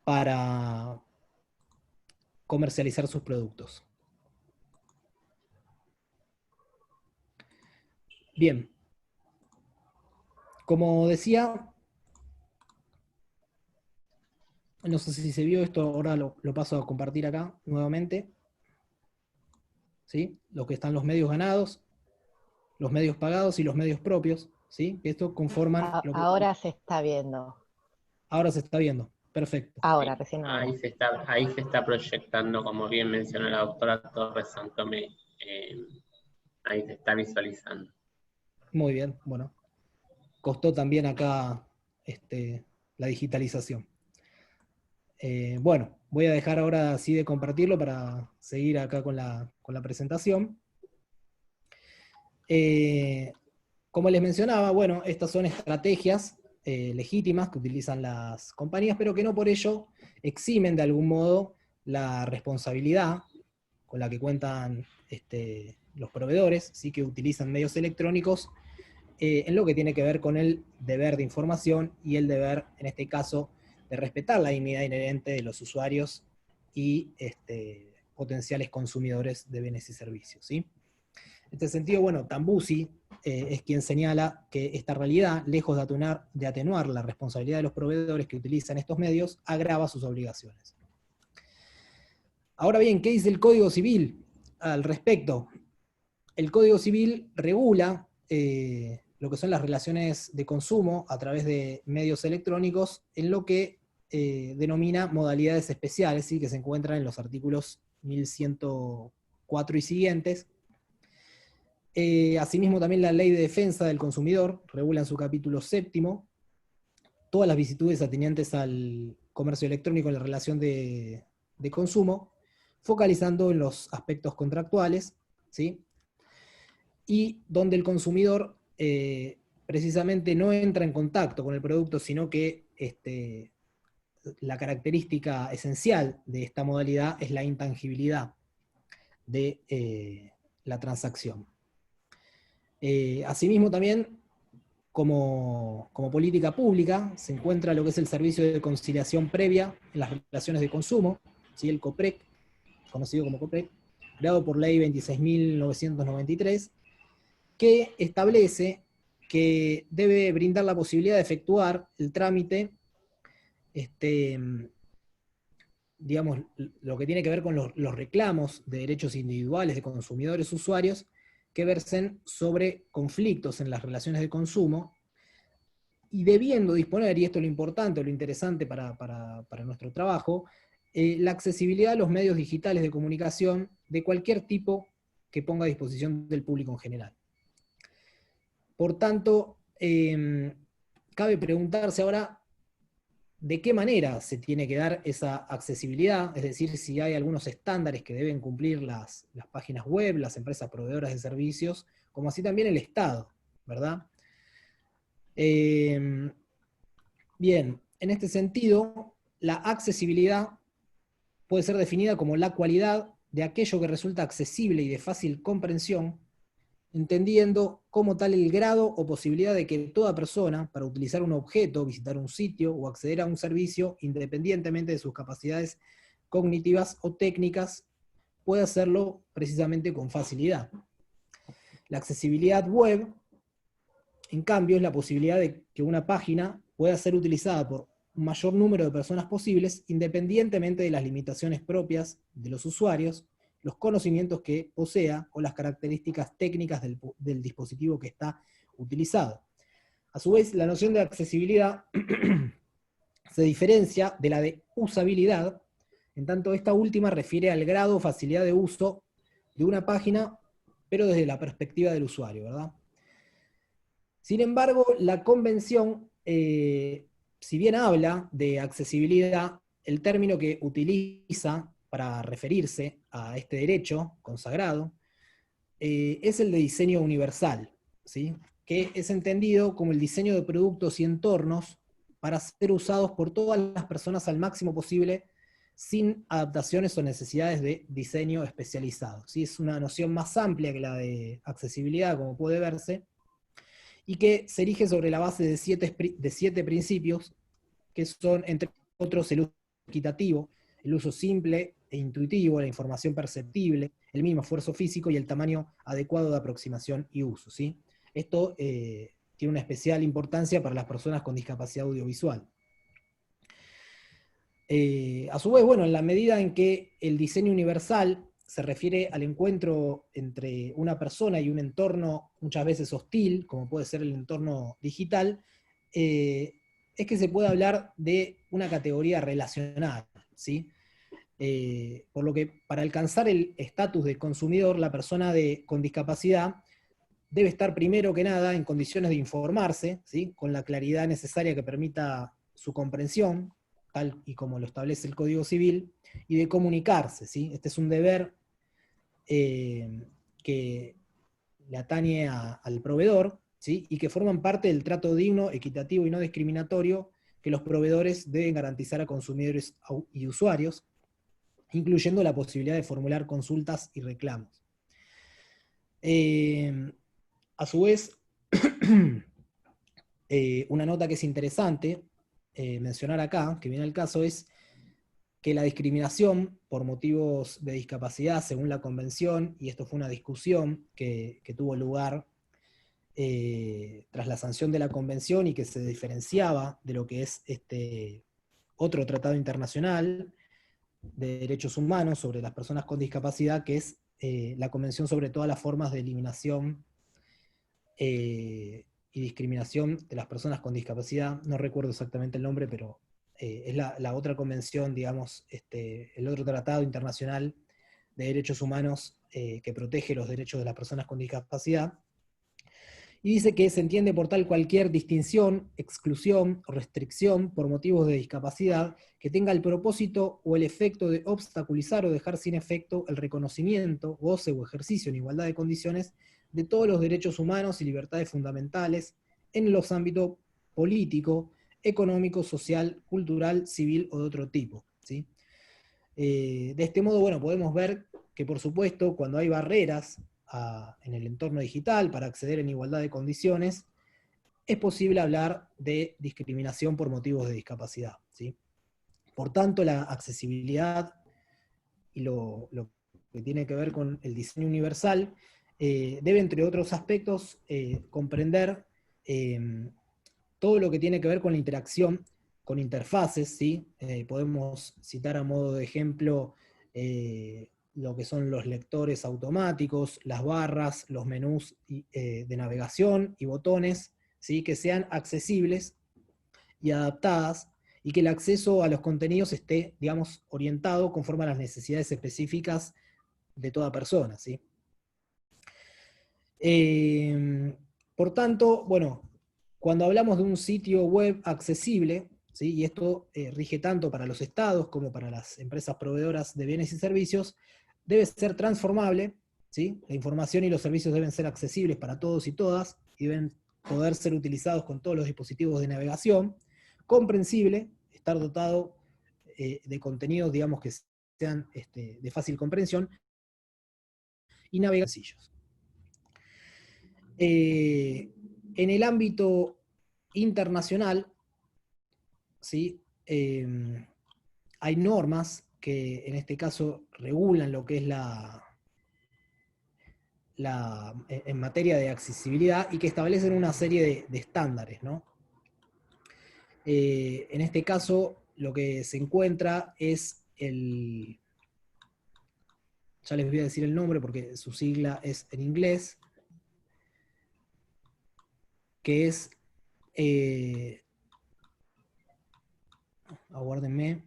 para comercializar sus productos. Bien, como decía, no sé si se vio esto, ahora lo paso a compartir acá nuevamente. ¿Sí? Lo que están los medios ganados, los medios pagados y los medios propios, ¿sí? Esto conforman... Ahora se está viendo. Ahora se está viendo, perfecto. Ahora, recién ahora. Ahí se está proyectando, como bien mencionó la doctora Torres Santomé, ahí se está visualizando. Muy bien, bueno. Costó también acá la digitalización. Bueno, voy a dejar ahora así de compartirlo para seguir acá con la presentación. Como les mencionaba, bueno, estas son estrategias legítimas que utilizan las compañías, pero que no por ello eximen de algún modo la responsabilidad con la que cuentan los proveedores, ¿sí? Que utilizan medios electrónicos en lo que tiene que ver con el deber de información y el deber, en este caso, de respetar la dignidad inherente de los usuarios y potenciales consumidores de bienes y servicios, ¿sí? En este sentido, bueno, Tambusi es quien señala que esta realidad, lejos de atenuar la responsabilidad de los proveedores que utilizan estos medios, agrava sus obligaciones. Ahora bien, ¿qué dice el Código Civil al respecto? El Código Civil regula lo que son las relaciones de consumo a través de medios electrónicos en lo que denomina modalidades especiales, ¿sí? Que se encuentran en los artículos 1104 y siguientes. Asimismo, también la Ley de Defensa del Consumidor regula en su capítulo 7 todas las vicisitudes atenientes al comercio electrónico en la relación de consumo, focalizando en los aspectos contractuales, ¿sí? Y donde el consumidor precisamente no entra en contacto con el producto, sino que la característica esencial de esta modalidad es la intangibilidad de la transacción. Asimismo también, como política pública, se encuentra lo que es el servicio de conciliación previa en las relaciones de consumo, ¿sí? El COPREC, conocido como COPREC, creado por ley 26.993, que establece que debe brindar la posibilidad de efectuar el trámite, digamos, lo que tiene que ver con los reclamos de derechos individuales de consumidores usuarios que versen sobre conflictos en las relaciones de consumo, y debiendo disponer, y esto es lo importante, lo interesante para nuestro trabajo, la accesibilidad a los medios digitales de comunicación de cualquier tipo que ponga a disposición del público en general. Por tanto, cabe preguntarse ahora de qué manera se tiene que dar esa accesibilidad, es decir, si hay algunos estándares que deben cumplir las páginas web, las empresas proveedoras de servicios, como así también el Estado, ¿verdad? Bien, en este sentido, la accesibilidad puede ser definida como la cualidad de aquello que resulta accesible y de fácil comprensión, entendiendo como tal el grado o posibilidad de que toda persona, para utilizar un objeto, visitar un sitio o acceder a un servicio, independientemente de sus capacidades cognitivas o técnicas, pueda hacerlo precisamente con facilidad. La accesibilidad web, en cambio, es la posibilidad de que una página pueda ser utilizada por un mayor número de personas posibles, independientemente de las limitaciones propias de los usuarios, los conocimientos que posea o las características técnicas del dispositivo que está utilizado. A su vez, la noción de accesibilidad se diferencia de la de usabilidad, en tanto esta última refiere al grado o facilidad de uso de una página, pero desde la perspectiva del usuario, ¿verdad? Sin embargo, la convención, si bien habla de accesibilidad, el término que utiliza para referirse a este derecho consagrado es el de diseño universal, ¿sí? Que es entendido como el diseño de productos y entornos para ser usados por todas las personas al máximo posible, sin adaptaciones o necesidades de diseño especializado, ¿sí? Es una noción más amplia que la de accesibilidad, como puede verse, y que se erige sobre la base de siete principios, que son, entre otros, el uso equitativo, el uso simple e intuitivo, la información perceptible, el mismo esfuerzo físico y el tamaño adecuado de aproximación y uso, ¿sí? Esto tiene una especial importancia para las personas con discapacidad audiovisual. A su vez, bueno, en la medida en que el diseño universal se refiere al encuentro entre una persona y un entorno muchas veces hostil, como puede ser el entorno digital, es que se puede hablar de una categoría relacional, ¿sí? Por lo que para alcanzar el estatus de consumidor, la persona con discapacidad debe estar primero que nada en condiciones de informarse, ¿sí? Con la claridad necesaria que permita su comprensión, tal y como lo establece el Código Civil, y de comunicarse, ¿sí? Este es un deber que le atañe al proveedor, ¿sí? Y que forman parte del trato digno, equitativo y no discriminatorio que los proveedores deben garantizar a consumidores y usuarios, incluyendo la posibilidad de formular consultas y reclamos. A su vez, una nota que es interesante mencionar acá, que viene al caso, es que la discriminación por motivos de discapacidad, según la convención, y esto fue una discusión que tuvo lugar tras la sanción de la convención y que se diferenciaba de lo que es otro tratado internacional de derechos humanos sobre las personas con discapacidad, que es la Convención sobre todas las formas de eliminación y discriminación de las personas con discapacidad. No recuerdo exactamente el nombre, pero es la otra convención, digamos, el otro tratado internacional de derechos humanos que protege los derechos de las personas con discapacidad. Y dice que se entiende por tal cualquier distinción, exclusión o restricción por motivos de discapacidad que tenga el propósito o el efecto de obstaculizar o dejar sin efecto el reconocimiento, goce o ejercicio en igualdad de condiciones de todos los derechos humanos y libertades fundamentales en los ámbitos político, económico, social, cultural, civil o de otro tipo, ¿sí? De este modo, bueno, podemos ver que, por supuesto, cuando hay barreras en el entorno digital para acceder en igualdad de condiciones, es posible hablar de discriminación por motivos de discapacidad, ¿sí? Por tanto, la accesibilidad y lo que tiene que ver con el diseño universal, debe, entre otros aspectos, comprender todo lo que tiene que ver con la interacción con interfaces, ¿sí? Podemos citar a modo de ejemplo lo que son los lectores automáticos, las barras, los menús de navegación y botones, ¿sí? Que sean accesibles y adaptadas, y que el acceso a los contenidos esté, digamos, orientado conforme a las necesidades específicas de toda persona, ¿sí? Por tanto, bueno, cuando hablamos de un sitio web accesible, ¿sí? Y esto rige tanto para los estados como para las empresas proveedoras de bienes y servicios, debe ser transformable, ¿sí? La información y los servicios deben ser accesibles para todos y todas, y deben poder ser utilizados con todos los dispositivos de navegación, comprensible, estar dotado de contenidos, digamos, que sean de fácil comprensión, y navegar sencillos. En el ámbito internacional, ¿sí? Hay normas que en este caso regulan lo que es en materia de accesibilidad y que establecen una serie de estándares, ¿no? En este caso, lo que se encuentra es ya les voy a decir el nombre porque su sigla es en inglés, que es, aguárdenme,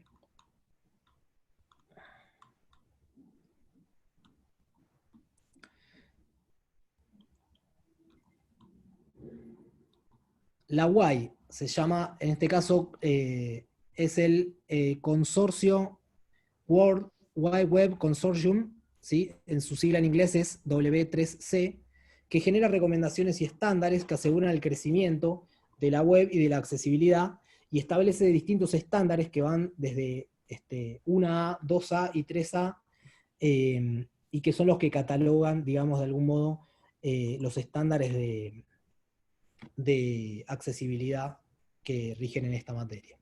la WAI se llama, en este caso, es el consorcio World Wide Web Consortium, ¿sí? En su sigla en inglés es W3C, que genera recomendaciones y estándares que aseguran el crecimiento de la web y de la accesibilidad, y establece distintos estándares que van desde 1A, 2A y 3A, y que son los que catalogan, digamos, de algún modo, los estándares de accesibilidad que rigen en esta materia.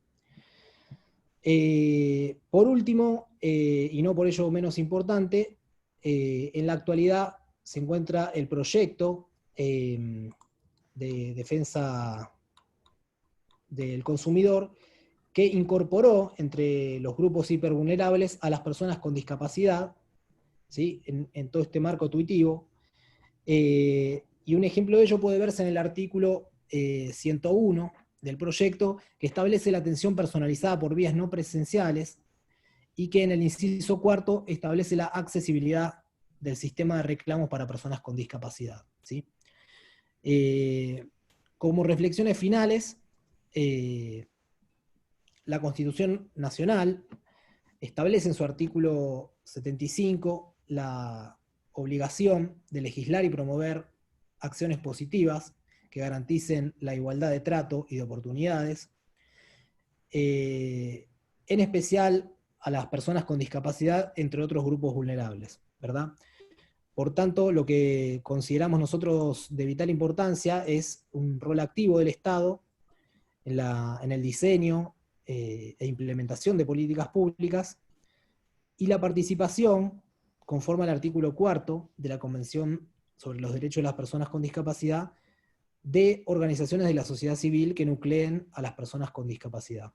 Por último, y no por ello menos importante, en la actualidad se encuentra el proyecto de defensa del consumidor, que incorporó entre los grupos hipervulnerables a las personas con discapacidad, ¿sí? En todo este marco tuitivo. Y un ejemplo de ello puede verse en el artículo 101 del proyecto, que establece la atención personalizada por vías no presenciales, y que en el inciso cuarto establece la accesibilidad del sistema de reclamos para personas con discapacidad, ¿sí? Como reflexiones finales, la Constitución Nacional establece en su artículo 75 la obligación de legislar y promover acciones positivas que garanticen la igualdad de trato y de oportunidades, en especial a las personas con discapacidad, entre otros grupos vulnerables, ¿verdad? Por tanto, lo que consideramos nosotros de vital importancia es un rol activo del Estado en el diseño e implementación de políticas públicas, y la participación, conforme al artículo 4 de la Convención sobre los Derechos de las Personas con Discapacidad, de organizaciones de la sociedad civil que nucleen a las personas con discapacidad.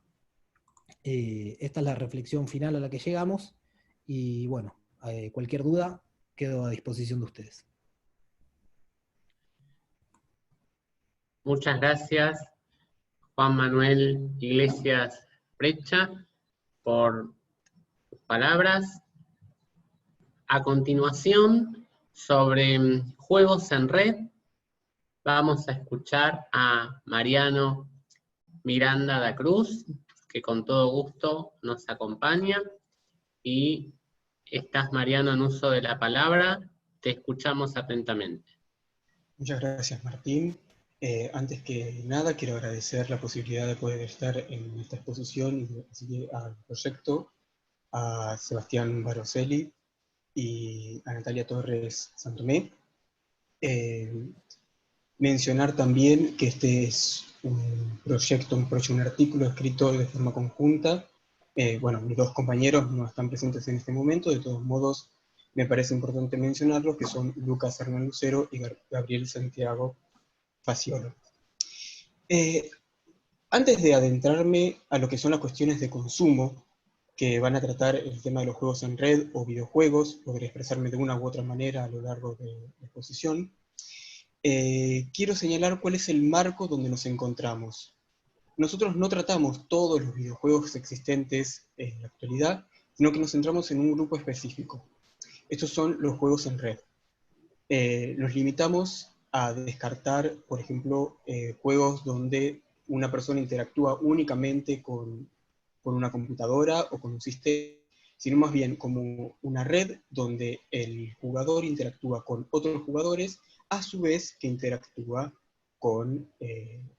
Esta es la reflexión final a la que llegamos, y bueno, cualquier duda quedo a disposición de ustedes. Muchas gracias, Juan Manuel Iglesias Brecha, por sus palabras. A continuación, sobre juegos en red, vamos a escuchar a Mariano Miranda da Cruz, que con todo gusto nos acompaña. Y estás, Mariano, en uso de la palabra. Te escuchamos atentamente. Muchas gracias, Martín. Antes que nada, quiero agradecer la posibilidad de poder estar en esta exposición y asistir al proyecto, a Sebastián Baroselli y a Natalia Torres Santomé. Mencionar también que este es un artículo escrito de forma conjunta Bueno, mis dos compañeros no están presentes en este momento, de todos modos me parece importante mencionarlos, que son Lucas Hernán Lucero y Gabriel Santiago Faciolo. Antes de adentrarme a lo que son las cuestiones de consumo, que van a tratar el tema de los juegos en red o videojuegos, podré expresarme de una u otra manera a lo largo de la exposición, quiero señalar cuál es el marco donde nos encontramos. Nosotros no tratamos todos los videojuegos existentes en la actualidad, sino que nos centramos en un grupo específico. Estos son los juegos en red. Nos limitamos a descartar, por ejemplo, juegos donde una persona interactúa únicamente con una computadora o con un sistema, sino más bien como una red donde el jugador interactúa con otros jugadores, a su vez que interactúa con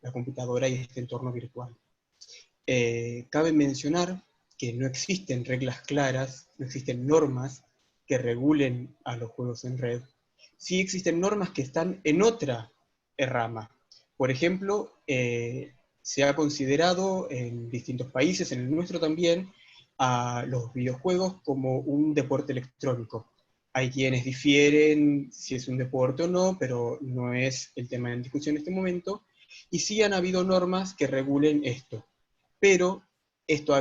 la computadora y este entorno virtual. Cabe mencionar que no existen reglas claras, no existen normas que regulen a los juegos en red. Sí existen normas que están en otra rama. Por ejemplo, se ha considerado en distintos países, en el nuestro también, a los videojuegos como un deporte electrónico. Hay quienes difieren si es un deporte o no, pero no es el tema en discusión en este momento, y sí han habido normas que regulen esto. Pero esto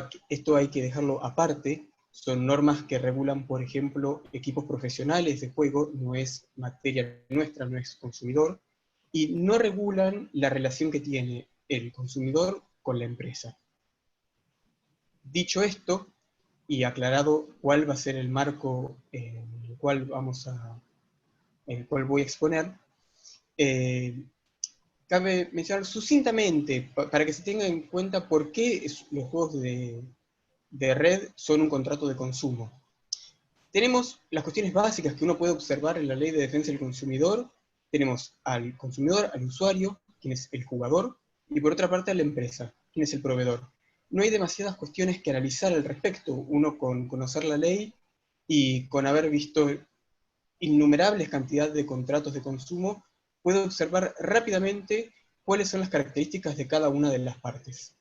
hay que dejarlo aparte, son normas que regulan, por ejemplo, equipos profesionales de juego, no es materia nuestra, no es consumidor, y no regulan la relación que tiene el consumidor con la empresa. Dicho esto, y aclarado cuál va a ser el marco en el cual voy a exponer, cabe mencionar sucintamente, para que se tenga en cuenta por qué los juegos de red son un contrato de consumo. Tenemos las cuestiones básicas que uno puede observar en la Ley de Defensa del Consumidor. Tenemos al consumidor, al usuario, quien es el jugador, y por otra parte a la empresa, quien es el proveedor. No hay demasiadas cuestiones que analizar al respecto. Uno con conocer la ley y con haber visto innumerables cantidades de contratos de consumo, puede observar rápidamente cuáles son las características de cada una de las partes.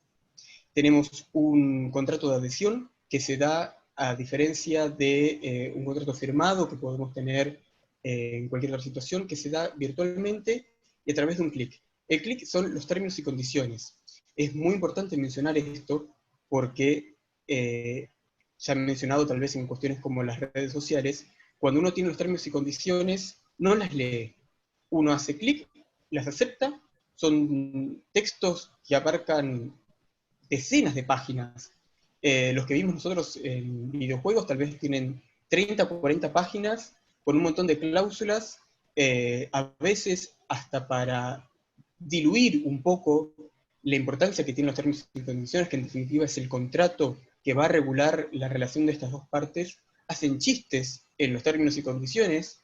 Tenemos un contrato de adhesión que se da a diferencia de un contrato firmado que podemos tener en cualquier otra situación, que se da virtualmente y a través de un clic. El clic son los términos y condiciones. Es muy importante mencionar esto porque ya he mencionado tal vez en cuestiones como las redes sociales, cuando uno tiene los términos y condiciones, no las lee. Uno hace clic, las acepta, son textos que abarcan decenas de páginas. Los que vimos nosotros en videojuegos tal vez tienen 30 o 40 páginas con un montón de cláusulas, a veces hasta para diluir un poco la importancia que tienen los términos y condiciones, que en definitiva es el contrato que va a regular la relación de estas dos partes. Hacen chistes en los términos y condiciones,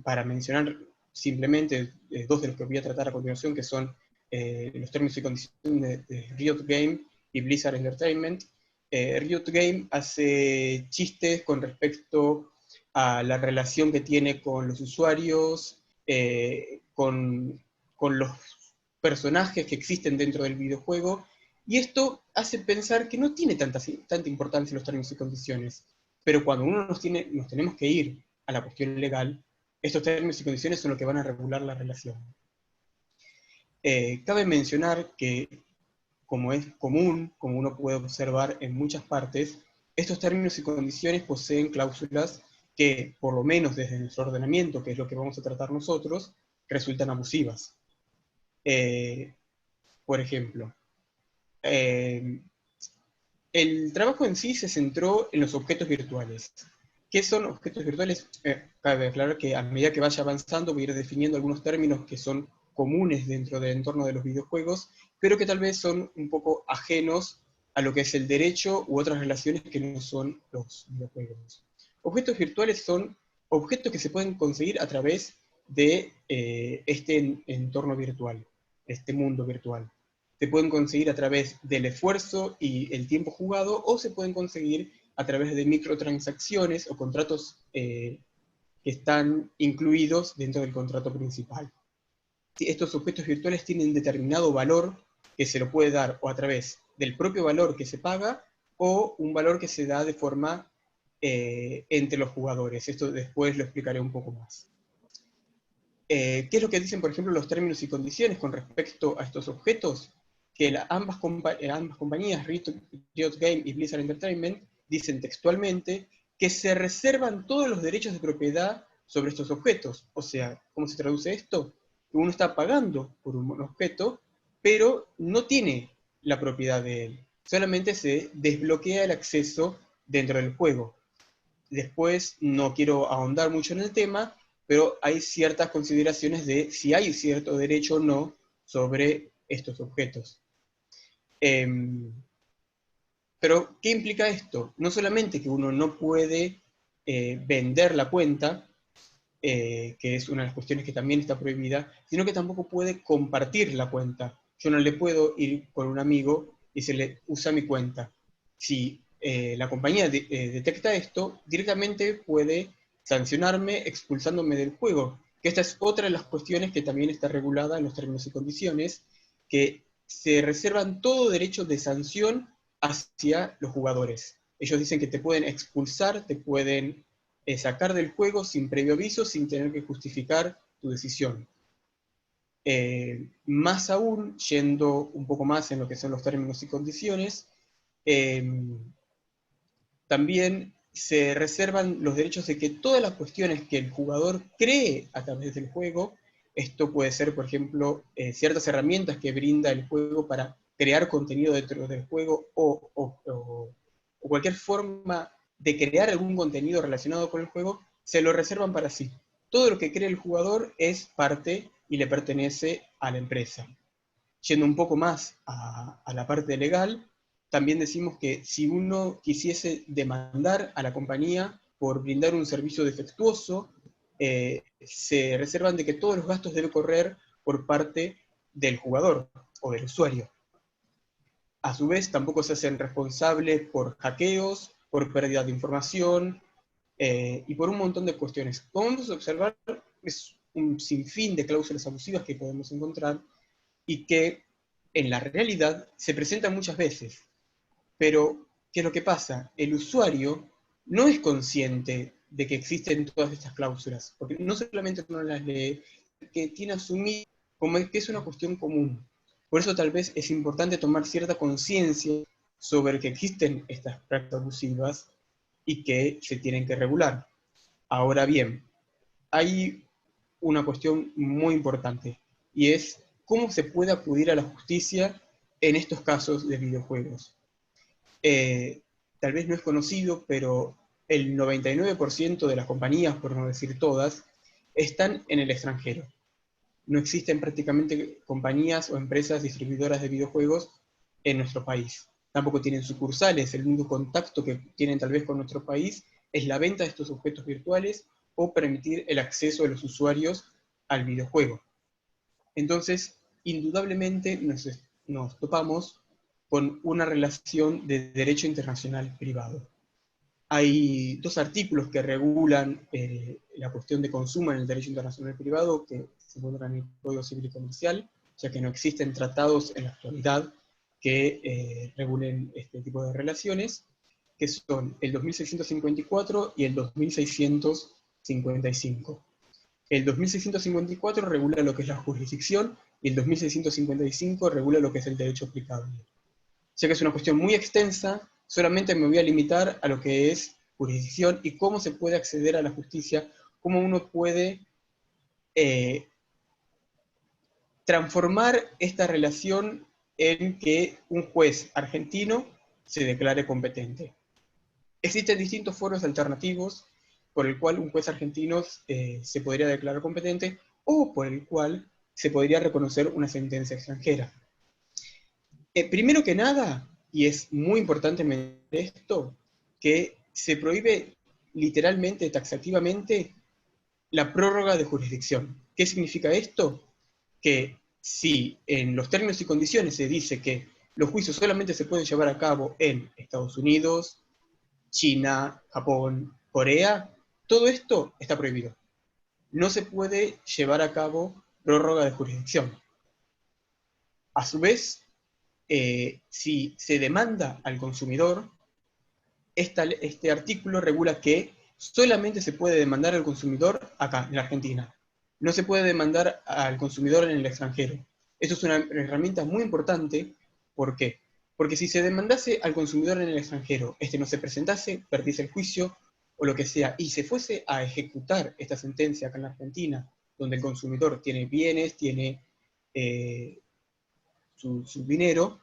para mencionar simplemente dos de los que voy a tratar a continuación, que son los términos y condiciones de Riot Game y Blizzard Entertainment. Riot Game hace chistes con respecto a la relación que tiene con los usuarios, con los personajes que existen dentro del videojuego, y esto hace pensar que no tiene tanta importancia los términos y condiciones, pero cuando uno nos tenemos que ir a la cuestión legal, estos términos y condiciones son los que van a regular la relación. Cabe mencionar que, como es común, como uno puede observar en muchas partes, estos términos y condiciones poseen cláusulas que, por lo menos desde nuestro ordenamiento, que es lo que vamos a tratar nosotros, resultan abusivas. Por ejemplo, el trabajo en sí se centró en los objetos virtuales. ¿Qué son objetos virtuales? Cabe aclarar que a medida que vaya avanzando voy a ir definiendo algunos términos que son comunes dentro del entorno de los videojuegos, pero que tal vez son un poco ajenos a lo que es el derecho u otras relaciones que no son los videojuegos. Objetos virtuales son objetos que se pueden conseguir a través de este entorno virtual, este mundo virtual. Se pueden conseguir a través del esfuerzo y el tiempo jugado, o se pueden conseguir a través de microtransacciones o contratos que están incluidos dentro del contrato principal. Estos objetos virtuales tienen determinado valor que se lo puede dar o a través del propio valor que se paga, o un valor que se da de forma entre los jugadores. Esto después lo explicaré un poco más. ¿Qué es lo que dicen, por ejemplo, los términos y condiciones con respecto a estos objetos? Que ambas compañías, Riot Games y Blizzard Entertainment, dicen textualmente que se reservan todos los derechos de propiedad sobre estos objetos. O sea, ¿cómo se traduce esto? Que uno está pagando por un objeto, pero no tiene la propiedad de él. Solamente se desbloquea el acceso dentro del juego. Después, no quiero ahondar mucho en el tema, pero hay ciertas consideraciones de si hay cierto derecho o no sobre estos objetos. Pero, ¿qué implica esto? No solamente que uno no puede vender la cuenta, que es una de las cuestiones que también está prohibida, sino que tampoco puede compartir la cuenta. Yo no le puedo ir con un amigo y decirle, usa mi cuenta. Si la compañía detecta esto, directamente puede sancionarme expulsándome del juego. Que esta es otra de las cuestiones que también está regulada en los términos y condiciones, que se reservan todo derecho de sanción hacia los jugadores. Ellos dicen que te pueden expulsar, te pueden sacar del juego sin previo aviso, sin tener que justificar tu decisión. Más aún, yendo un poco más en lo que son los términos y condiciones, también se reservan los derechos de que todas las cuestiones que el jugador cree a través del juego, esto puede ser, por ejemplo, ciertas herramientas que brinda el juego para crear contenido dentro del juego o cualquier forma de crear algún contenido relacionado con el juego, se lo reservan para sí. Todo lo que cree el jugador es parte y le pertenece a la empresa. Yendo un poco más a la parte legal, también decimos que si uno quisiese demandar a la compañía por brindar un servicio defectuoso, se reservan de que todos los gastos deben correr por parte del jugador o del usuario. A su vez, tampoco se hacen responsables por hackeos, por pérdida de información y por un montón de cuestiones. Como vamos a observar, es un sinfín de cláusulas abusivas que podemos encontrar y que en la realidad se presentan muchas veces. Pero, ¿qué es lo que pasa? El usuario no es consciente de que existen todas estas cláusulas, porque no solamente no las lee, que tiene asumido como que es una cuestión común. Por eso tal vez es importante tomar cierta conciencia sobre que existen estas prácticas abusivas y que se tienen que regular. Ahora bien, hay una cuestión muy importante, y es cómo se puede acudir a la justicia en estos casos de videojuegos. Tal vez no es conocido, pero el 99% de las compañías, por no decir todas, están en el extranjero. No existen prácticamente compañías o empresas distribuidoras de videojuegos en nuestro país. Tampoco tienen sucursales. El único contacto que tienen tal vez con nuestro país es la venta de estos objetos virtuales o permitir el acceso de los usuarios al videojuego. Entonces, indudablemente nos topamos con una relación de derecho internacional privado. Hay dos artículos que regulan la cuestión de consumo en el derecho internacional privado que se encuentran en el Código Civil y Comercial, ya que no existen tratados en la actualidad que regulen este tipo de relaciones, que son el 2654 y el 2655. El 2654 regula lo que es la jurisdicción y el 2655 regula lo que es el derecho aplicable. Ya que es una cuestión muy extensa, solamente me voy a limitar a lo que es jurisdicción y cómo se puede acceder a la justicia, cómo uno puede transformar esta relación en que un juez argentino se declare competente. Existen distintos foros alternativos por el cual un juez argentino se podría declarar competente o por el cual se podría reconocer una sentencia extranjera. Primero que nada, y es muy importante mencionar esto, que se prohíbe literalmente, taxativamente, la prórroga de jurisdicción. ¿Qué significa esto? Que si en los términos y condiciones se dice que los juicios solamente se pueden llevar a cabo en Estados Unidos, China, Japón, Corea, todo esto está prohibido. No se puede llevar a cabo prórroga de jurisdicción. A su vez, si se demanda al consumidor, este artículo regula que solamente se puede demandar al consumidor acá, en la Argentina. No se puede demandar al consumidor en el extranjero. Esto es una herramienta muy importante. ¿Por qué? Porque si se demandase al consumidor en el extranjero, este no se presentase, perdiese el juicio o lo que sea, y se fuese a ejecutar esta sentencia acá en la Argentina, donde el consumidor tiene bienes, tiene su dinero,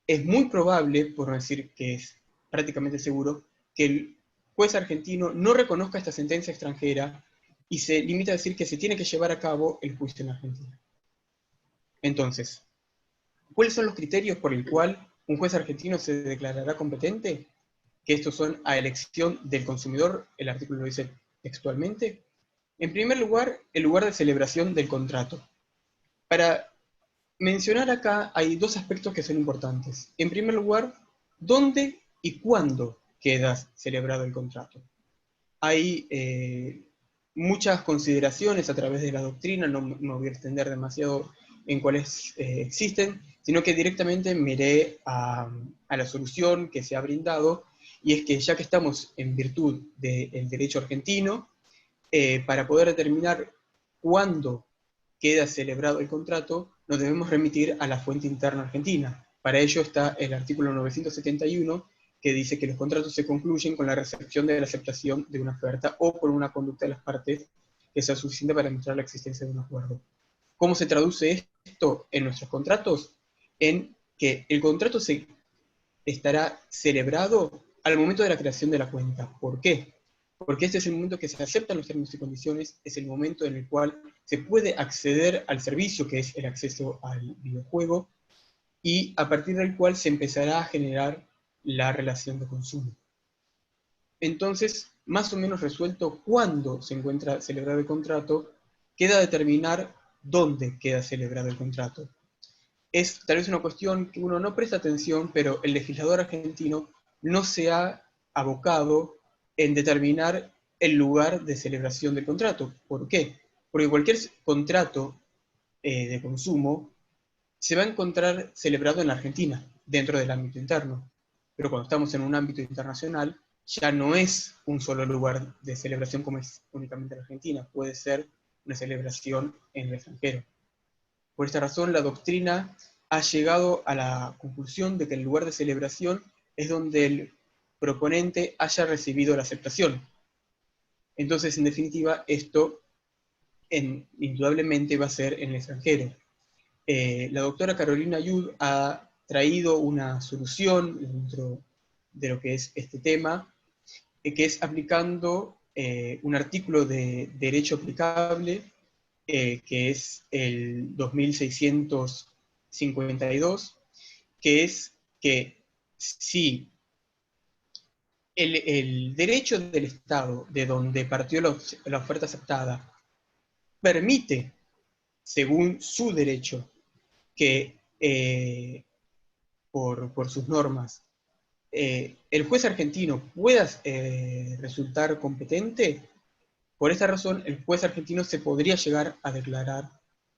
es muy probable, por no decir que es prácticamente seguro, que el juez argentino no reconozca esta sentencia extranjera y se limita a decir que se tiene que llevar a cabo el juicio en Argentina. Entonces, ¿cuáles son los criterios por el cual un juez argentino se declarará competente? Que estos son a elección del consumidor, el artículo lo dice textualmente. En primer lugar, el lugar de celebración del contrato. Para mencionar acá hay dos aspectos que son importantes. En primer lugar, ¿dónde y cuándo queda celebrado el contrato? Hay muchas consideraciones a través de la doctrina, no voy a extender demasiado en cuáles existen, sino que directamente miré a la solución que se ha brindado, y es que ya que estamos en virtud del derecho argentino, para poder determinar cuándo queda celebrado el contrato, nos debemos remitir a la fuente interna argentina. Para ello está el artículo 971, que dice que los contratos se concluyen con la recepción de la aceptación de una oferta o por una conducta de las partes que sea suficiente para demostrar la existencia de un acuerdo. ¿Cómo se traduce esto en nuestros contratos? En que el contrato estará celebrado al momento de la creación de la cuenta. ¿Por qué? Porque este es el momento que se aceptan los términos y condiciones, es el momento en el cual se puede acceder al servicio, que es el acceso al videojuego, y a partir del cual se empezará a generar la relación de consumo. Entonces, más o menos resuelto cuándo se encuentra celebrado el contrato, queda determinar dónde queda celebrado el contrato. Es tal vez una cuestión que uno no presta atención, pero el legislador argentino no se ha abocado en determinar el lugar de celebración del contrato. ¿Por qué? Porque cualquier contrato de consumo se va a encontrar celebrado en la Argentina, dentro del ámbito interno. Pero cuando estamos en un ámbito internacional, ya no es un solo lugar de celebración como es únicamente la Argentina, puede ser una celebración en el extranjero. Por esta razón, la doctrina ha llegado a la conclusión de que el lugar de celebración es donde el proponente haya recibido la aceptación. Entonces, en definitiva, esto indudablemente va a ser en el extranjero. La doctora Carolina Yud ha traído una solución dentro de lo que es este tema, que es aplicando un artículo de derecho aplicable, que es el 2652, que es que si el derecho del Estado de donde partió la oferta aceptada permite, según su derecho, que por sus normas el juez argentino pueda resultar competente, por esta razón el juez argentino se podría llegar a declarar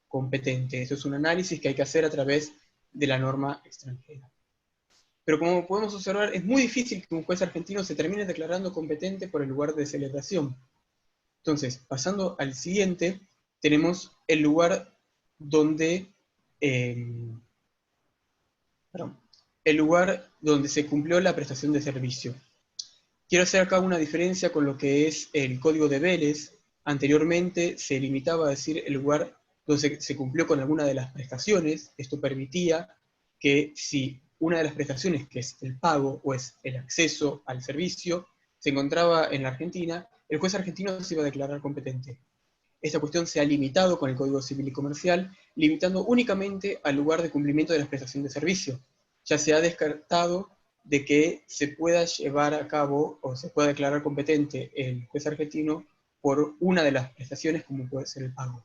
competente. Eso es un análisis que hay que hacer a través de la norma extranjera. Pero como podemos observar, es muy difícil que un juez argentino se termine declarando competente por el lugar de celebración. Entonces, pasando al siguiente, tenemos el lugar donde se cumplió la prestación de servicio. Quiero hacer acá una diferencia con lo que es el Código de Vélez. Anteriormente se limitaba a decir el lugar donde se cumplió con alguna de las prestaciones. Esto permitía que si una de las prestaciones, que es el pago o es el acceso al servicio, se encontraba en la Argentina, el juez argentino se iba a declarar competente. Esta cuestión se ha limitado con el Código Civil y Comercial, limitando únicamente al lugar de cumplimiento de la prestación de servicio. Ya se ha descartado de que se pueda llevar a cabo o se pueda declarar competente el juez argentino por una de las prestaciones, como puede ser el pago.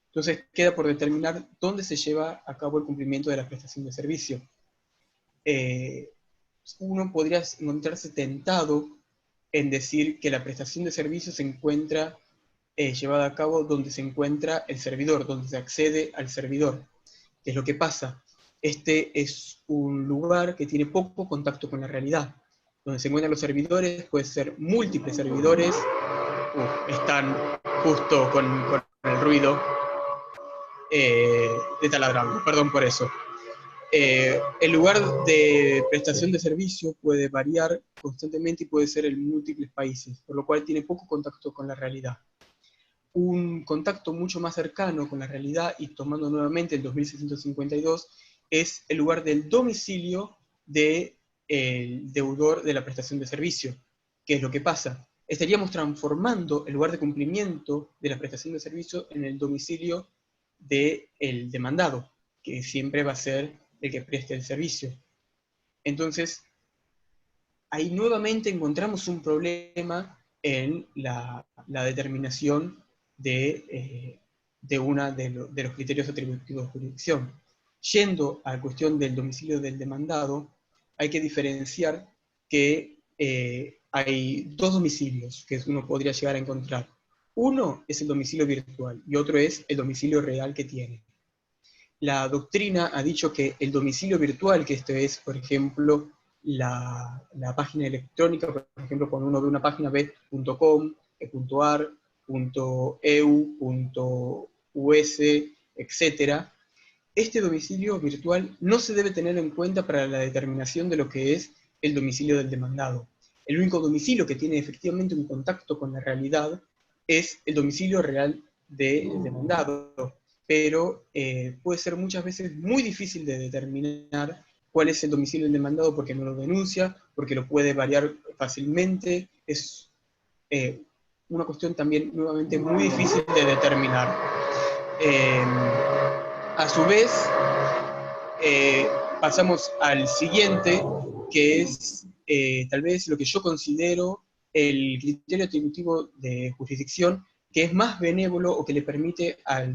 Entonces queda por determinar dónde se lleva a cabo el cumplimiento de la prestación de servicio. Uno podría encontrarse tentado en decir que la prestación de servicio se encuentra llevada a cabo donde se encuentra el servidor, donde se accede al servidor. ¿Qué es lo que pasa? Este es un lugar que tiene poco contacto con la realidad. donde se encuentran los servidores, puede ser múltiples servidores. Están justo con el ruido de taladrando, perdón por eso. El lugar de prestación de servicio puede variar constantemente y puede ser en múltiples países, por lo cual tiene poco contacto con la realidad. Un contacto mucho más cercano con la realidad, y tomando nuevamente el 2652, es el lugar del domicilio del deudor de la prestación de servicio. ¿Qué es lo que pasa? Estaríamos transformando el lugar de cumplimiento de la prestación de servicio en el domicilio del demandado, que siempre va a ser el que preste el servicio. Entonces, ahí nuevamente encontramos un problema en la determinación de uno de los criterios atributivos de jurisdicción. Yendo a la cuestión del domicilio del demandado, hay que diferenciar que hay dos domicilios que uno podría llegar a encontrar. Uno es el domicilio virtual y otro es el domicilio real que tiene. La doctrina ha dicho que el domicilio virtual, que esto es, por ejemplo, la página electrónica, por ejemplo, cuando uno ve una página ve .com, .ar, .eu, .us, etc. Este domicilio virtual no se debe tener en cuenta para la determinación de lo que es el domicilio del demandado. El único domicilio que tiene efectivamente un contacto con la realidad es el domicilio real del demandado, pero puede ser muchas veces muy difícil de determinar cuál es el domicilio del demandado porque no lo denuncia, porque lo puede variar fácilmente. Es una cuestión también nuevamente muy difícil de determinar. A su vez, pasamos al siguiente, que es tal vez lo que yo considero el criterio atributivo de jurisdicción, que es más benévolo o que le permite al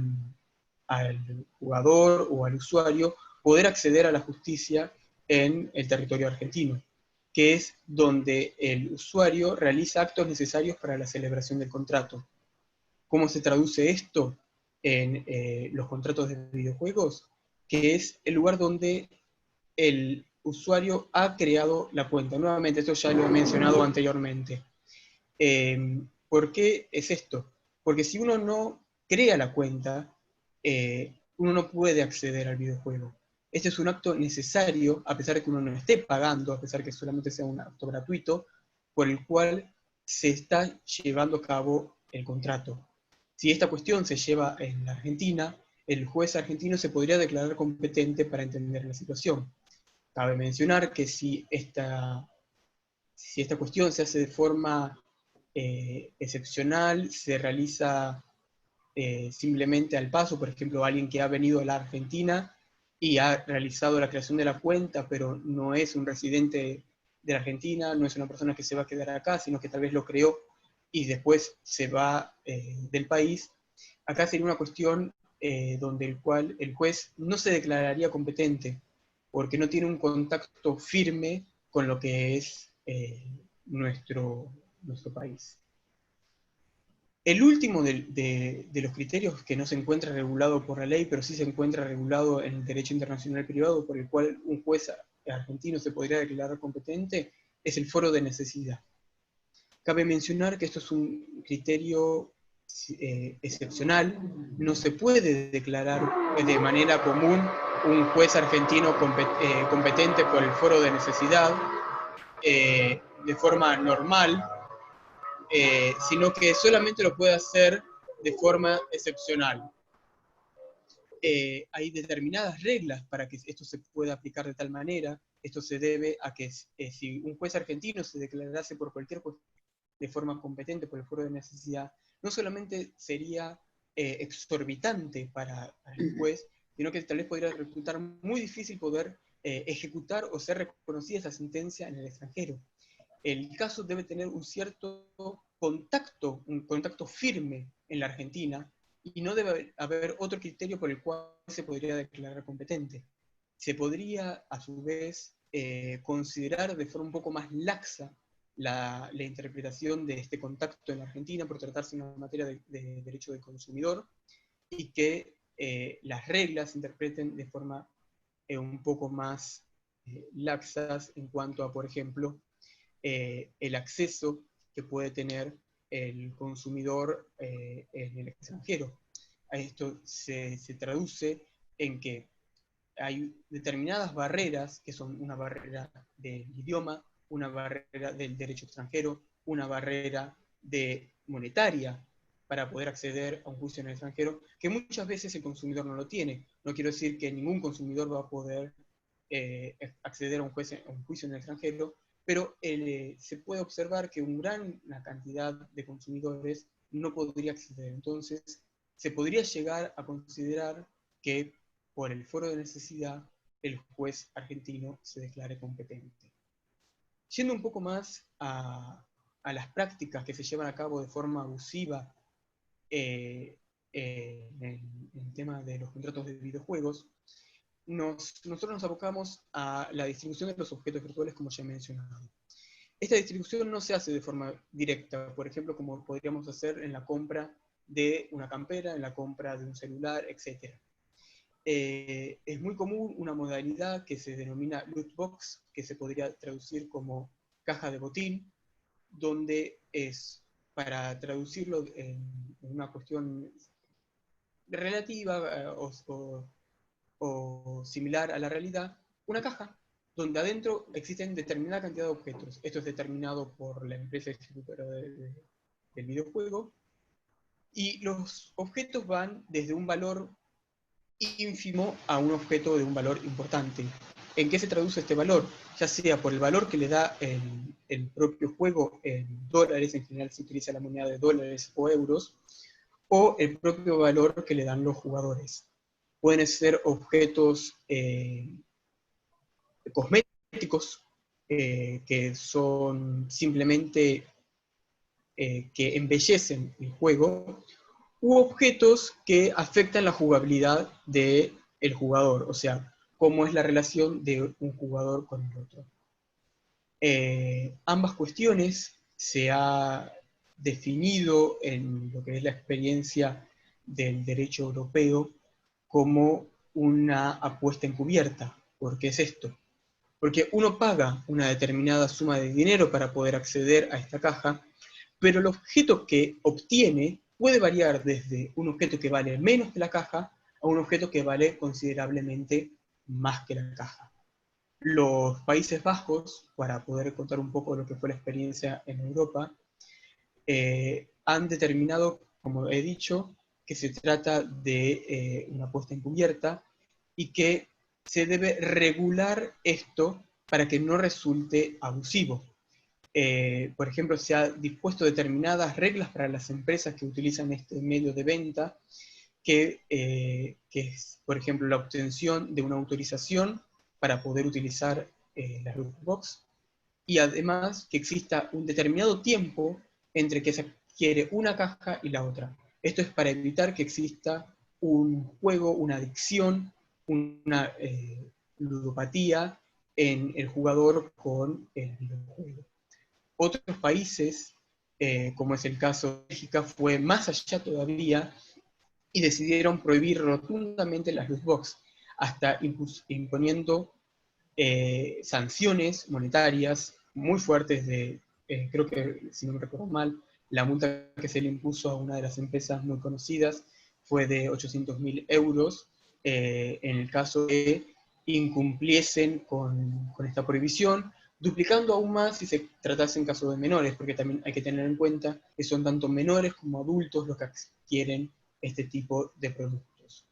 jugador o al usuario poder acceder a la justicia en el territorio argentino, que es donde el usuario realiza actos necesarios para la celebración del contrato. ¿Cómo se traduce esto en los contratos de videojuegos? Que es el lugar donde el usuario ha creado la cuenta. Nuevamente, esto ya lo he mencionado anteriormente. ¿Por qué es esto? Porque si uno no crea la cuenta, uno no puede acceder al videojuego. Este es un acto necesario, a pesar de que uno no esté pagando, a pesar de que solamente sea un acto gratuito, por el cual se está llevando a cabo el contrato. Si esta cuestión se lleva en la Argentina, el juez argentino se podría declarar competente para entender la situación. Cabe mencionar que si esta cuestión se hace de forma excepcional, se realiza simplemente al paso, por ejemplo, alguien que ha venido a la Argentina y ha realizado la creación de la cuenta, pero no es un residente de la Argentina, no es una persona que se va a quedar acá, sino que tal vez lo creó y después se va del país. Acá sería una cuestión donde el juez no se declararía competente, porque no tiene un contacto firme con lo que es nuestro país. El último de los criterios que no se encuentra regulado por la ley, pero sí se encuentra regulado en el derecho internacional privado, por el cual un juez argentino se podría declarar competente, es el foro de necesidad. Cabe mencionar que esto es un criterio excepcional, no se puede declarar de manera común un juez argentino competente por el foro de necesidad de forma normal, sino que solamente lo puede hacer de forma excepcional. Hay determinadas reglas para que esto se pueda aplicar de tal manera. Esto se debe a que si un juez argentino se declarase por cualquier cuestión de forma competente por el foro de necesidad, no solamente sería exorbitante para el juez, sino que tal vez podría resultar muy difícil poder ejecutar o ser reconocida esa sentencia en el extranjero. El caso debe tener un cierto contacto, un contacto firme en la Argentina, y no debe haber otro criterio por el cual se podría declarar competente. Se podría, a su vez, considerar de forma un poco más laxa la interpretación de este contacto en la Argentina por tratarse de una materia de derecho del consumidor, y que las reglas se interpreten de forma un poco más laxas en cuanto a, por ejemplo, el acceso que puede tener el consumidor en el extranjero. Esto se traduce en que hay determinadas barreras, que son una barrera del idioma, una barrera del derecho extranjero, una barrera monetaria para poder acceder a un juicio en el extranjero, que muchas veces el consumidor no lo tiene. No quiero decir que ningún consumidor va a poder acceder a un juicio en el extranjero, pero se puede observar que una gran cantidad de consumidores no podría acceder. Entonces, se podría llegar a considerar que por el foro de necesidad el juez argentino se declare competente. Yendo un poco más a las prácticas que se llevan a cabo de forma abusiva en el tema de los contratos de videojuegos, nosotros nos abocamos a la distribución de los objetos virtuales, como ya he mencionado. Esta distribución no se hace de forma directa, por ejemplo, como podríamos hacer en la compra de una campera, en la compra de un celular, etc. Es muy común una modalidad que se denomina loot box, que se podría traducir como caja de botín, donde es, para traducirlo en una cuestión relativa o similar a la realidad, una caja donde adentro existen determinada cantidad de objetos. Esto es determinado por la empresa distribuidora del videojuego, y los objetos van desde un valor ínfimo a un objeto de un valor importante. ¿En qué se traduce este valor? Ya sea por el valor que le da el propio juego en dólares, en general se utiliza la moneda de dólares o euros, o el propio valor que le dan los jugadores. Pueden ser objetos cosméticos, que son simplemente que embellecen el juego, u objetos que afectan la jugabilidad del jugador, o sea, cómo es la relación de un jugador con el otro. Ambas cuestiones se ha definido en lo que es la experiencia del derecho europeo como una apuesta encubierta. ¿Por qué es esto? Porque uno paga una determinada suma de dinero para poder acceder a esta caja, pero el objeto que obtiene puede variar desde un objeto que vale menos que la caja a un objeto que vale considerablemente más que la caja. Los Países Bajos, para poder contar un poco lo que fue la experiencia en Europa, han determinado, como he dicho, que se trata de una apuesta encubierta y que se debe regular esto para que no resulte abusivo. Por ejemplo, se ha dispuesto determinadas reglas para las empresas que utilizan este medio de venta, que es, por ejemplo, la obtención de una autorización para poder utilizar la loot box, y además que exista un determinado tiempo entre que se adquiere una caja y la otra. Esto es para evitar que exista un juego, una adicción, una ludopatía en el jugador con el videojuego. Otros países, como es el caso de Bélgica, fue más allá todavía y decidieron prohibir rotundamente las loot box, hasta imponiendo sanciones monetarias muy fuertes creo que, si no me recuerdo mal, la multa que se le impuso a una de las empresas muy conocidas fue de 800.000 euros, en el caso de incumpliesen con esta prohibición, duplicando aún más si se tratase en caso de menores, porque también hay que tener en cuenta que son tanto menores como adultos los que adquieren este tipo de productos.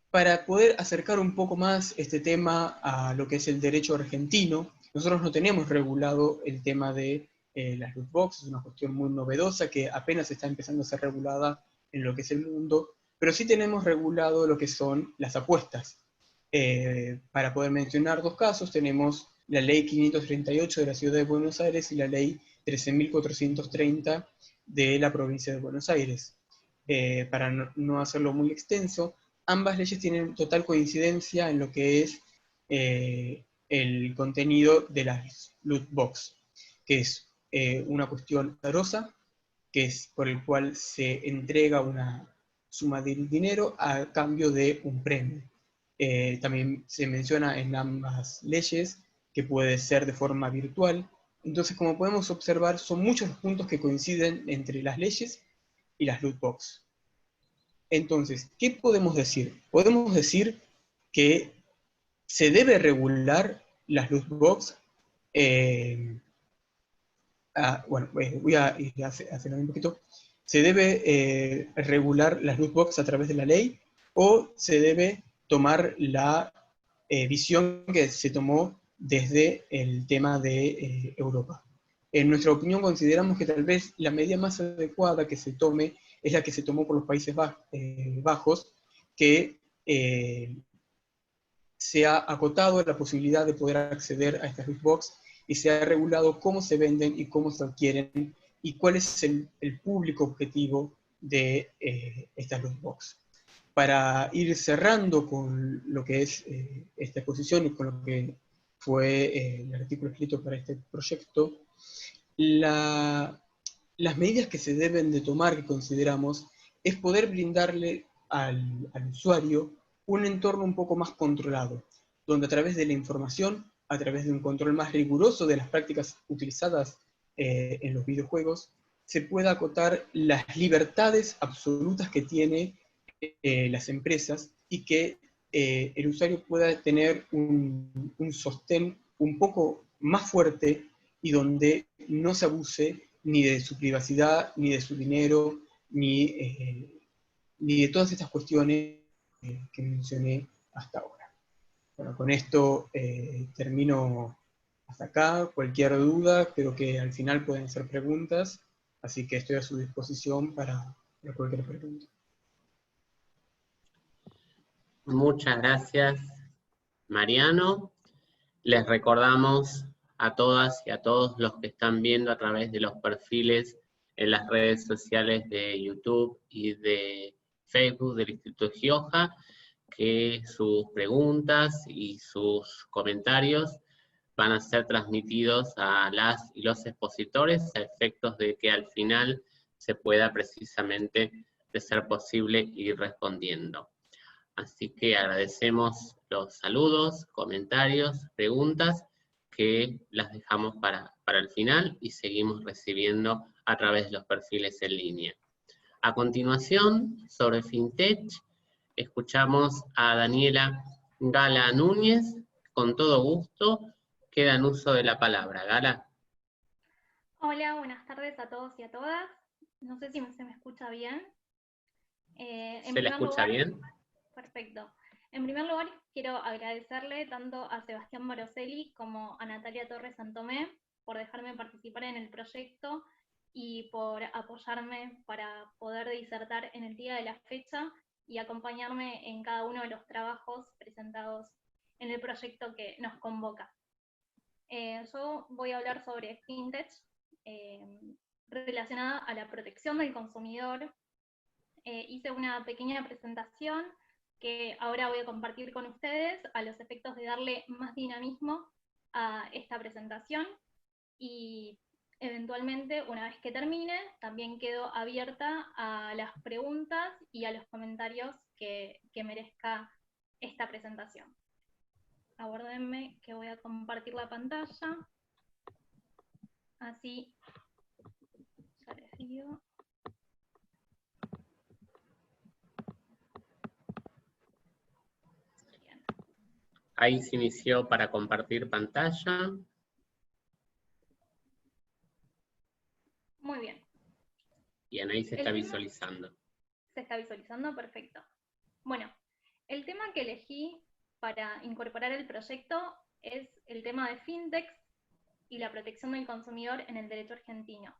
Para poder acercar un poco más este tema a lo que es el derecho argentino, nosotros no tenemos regulado el tema de las loot boxes, es una cuestión muy novedosa que apenas está empezando a ser regulada en lo que es el mundo, pero sí tenemos regulado lo que son las apuestas. Para poder mencionar dos casos, tenemos la ley 538 de la Ciudad de Buenos Aires y la ley 13.430 de la provincia de Buenos Aires. Para no hacerlo muy extenso, ambas leyes tienen total coincidencia en lo que es el contenido de las loot box, que es una cuestión azarosa, que es por el cual se entrega una suma de dinero a cambio de un premio. También se menciona en ambas leyes que puede ser de forma virtual. Entonces, como podemos observar, son muchos los puntos que coinciden entre las leyes y las loot box. Entonces, ¿qué podemos decir? Podemos decir que se debe regular las loot box. Voy a acelerar un poquito. ¿Se debe regular las loot box a través de la ley o se debe tomar la visión que se tomó desde el tema de Europa? En nuestra opinión consideramos que tal vez la medida más adecuada que se tome es la que se tomó por los Países Bajos, que se ha acotado la posibilidad de poder acceder a estas loot box y se ha regulado cómo se venden y cómo se adquieren y cuál es el público objetivo de estas loot box. Para ir cerrando con lo que es esta exposición y con lo que fue el artículo escrito para este proyecto, las medidas que se deben de tomar, que consideramos, es poder brindarle al usuario un entorno un poco más controlado, donde a través de la información, a través de un control más riguroso de las prácticas utilizadas en los videojuegos, se pueda acotar las libertades absolutas que tiene las empresas y que el usuario pueda tener un sostén un poco más fuerte y donde no se abuse ni de su privacidad, ni de su dinero, ni de todas estas cuestiones que mencioné hasta ahora. Bueno, con esto termino hasta acá. Cualquier duda, creo que al final pueden ser preguntas, así que estoy a su disposición para cualquier pregunta. Muchas gracias, Mariano. Les recordamos a todas y a todos los que están viendo a través de los perfiles en las redes sociales de YouTube y de Facebook del Instituto Gioja, que sus preguntas y sus comentarios van a ser transmitidos a las y los expositores a efectos de que al final se pueda precisamente, de ser posible, ir respondiendo. Así que agradecemos los saludos, comentarios, preguntas, que las dejamos para el final y seguimos recibiendo a través de los perfiles en línea. A continuación, sobre FinTech, escuchamos a Daniela Gala Núñez. Con todo gusto, queda en uso de la palabra. Gala. Hola, buenas tardes a todos y a todas. No sé si se me escucha bien. ¿Se la escucha bien? Perfecto. En primer lugar, quiero agradecerle tanto a Sebastián Maroselli como a Natalia Torres Santomé por dejarme participar en el proyecto y por apoyarme para poder disertar en el día de la fecha y acompañarme en cada uno de los trabajos presentados en el proyecto que nos convoca. Yo voy a hablar sobre FinTech relacionada a la protección del consumidor. Hice una pequeña presentación que ahora voy a compartir con ustedes a los efectos de darle más dinamismo a esta presentación y eventualmente, una vez que termine, también quedo abierta a las preguntas y a los comentarios que merezca esta presentación. Aguárdenme que voy a compartir la pantalla. Así, ya les digo. Ahí se inició para compartir pantalla. Muy bien. Bien, ahí se está visualizando. ¿Se está visualizando? Perfecto. Bueno, el tema que elegí para incorporar el proyecto es el tema de FinTech y la protección del consumidor en el derecho argentino.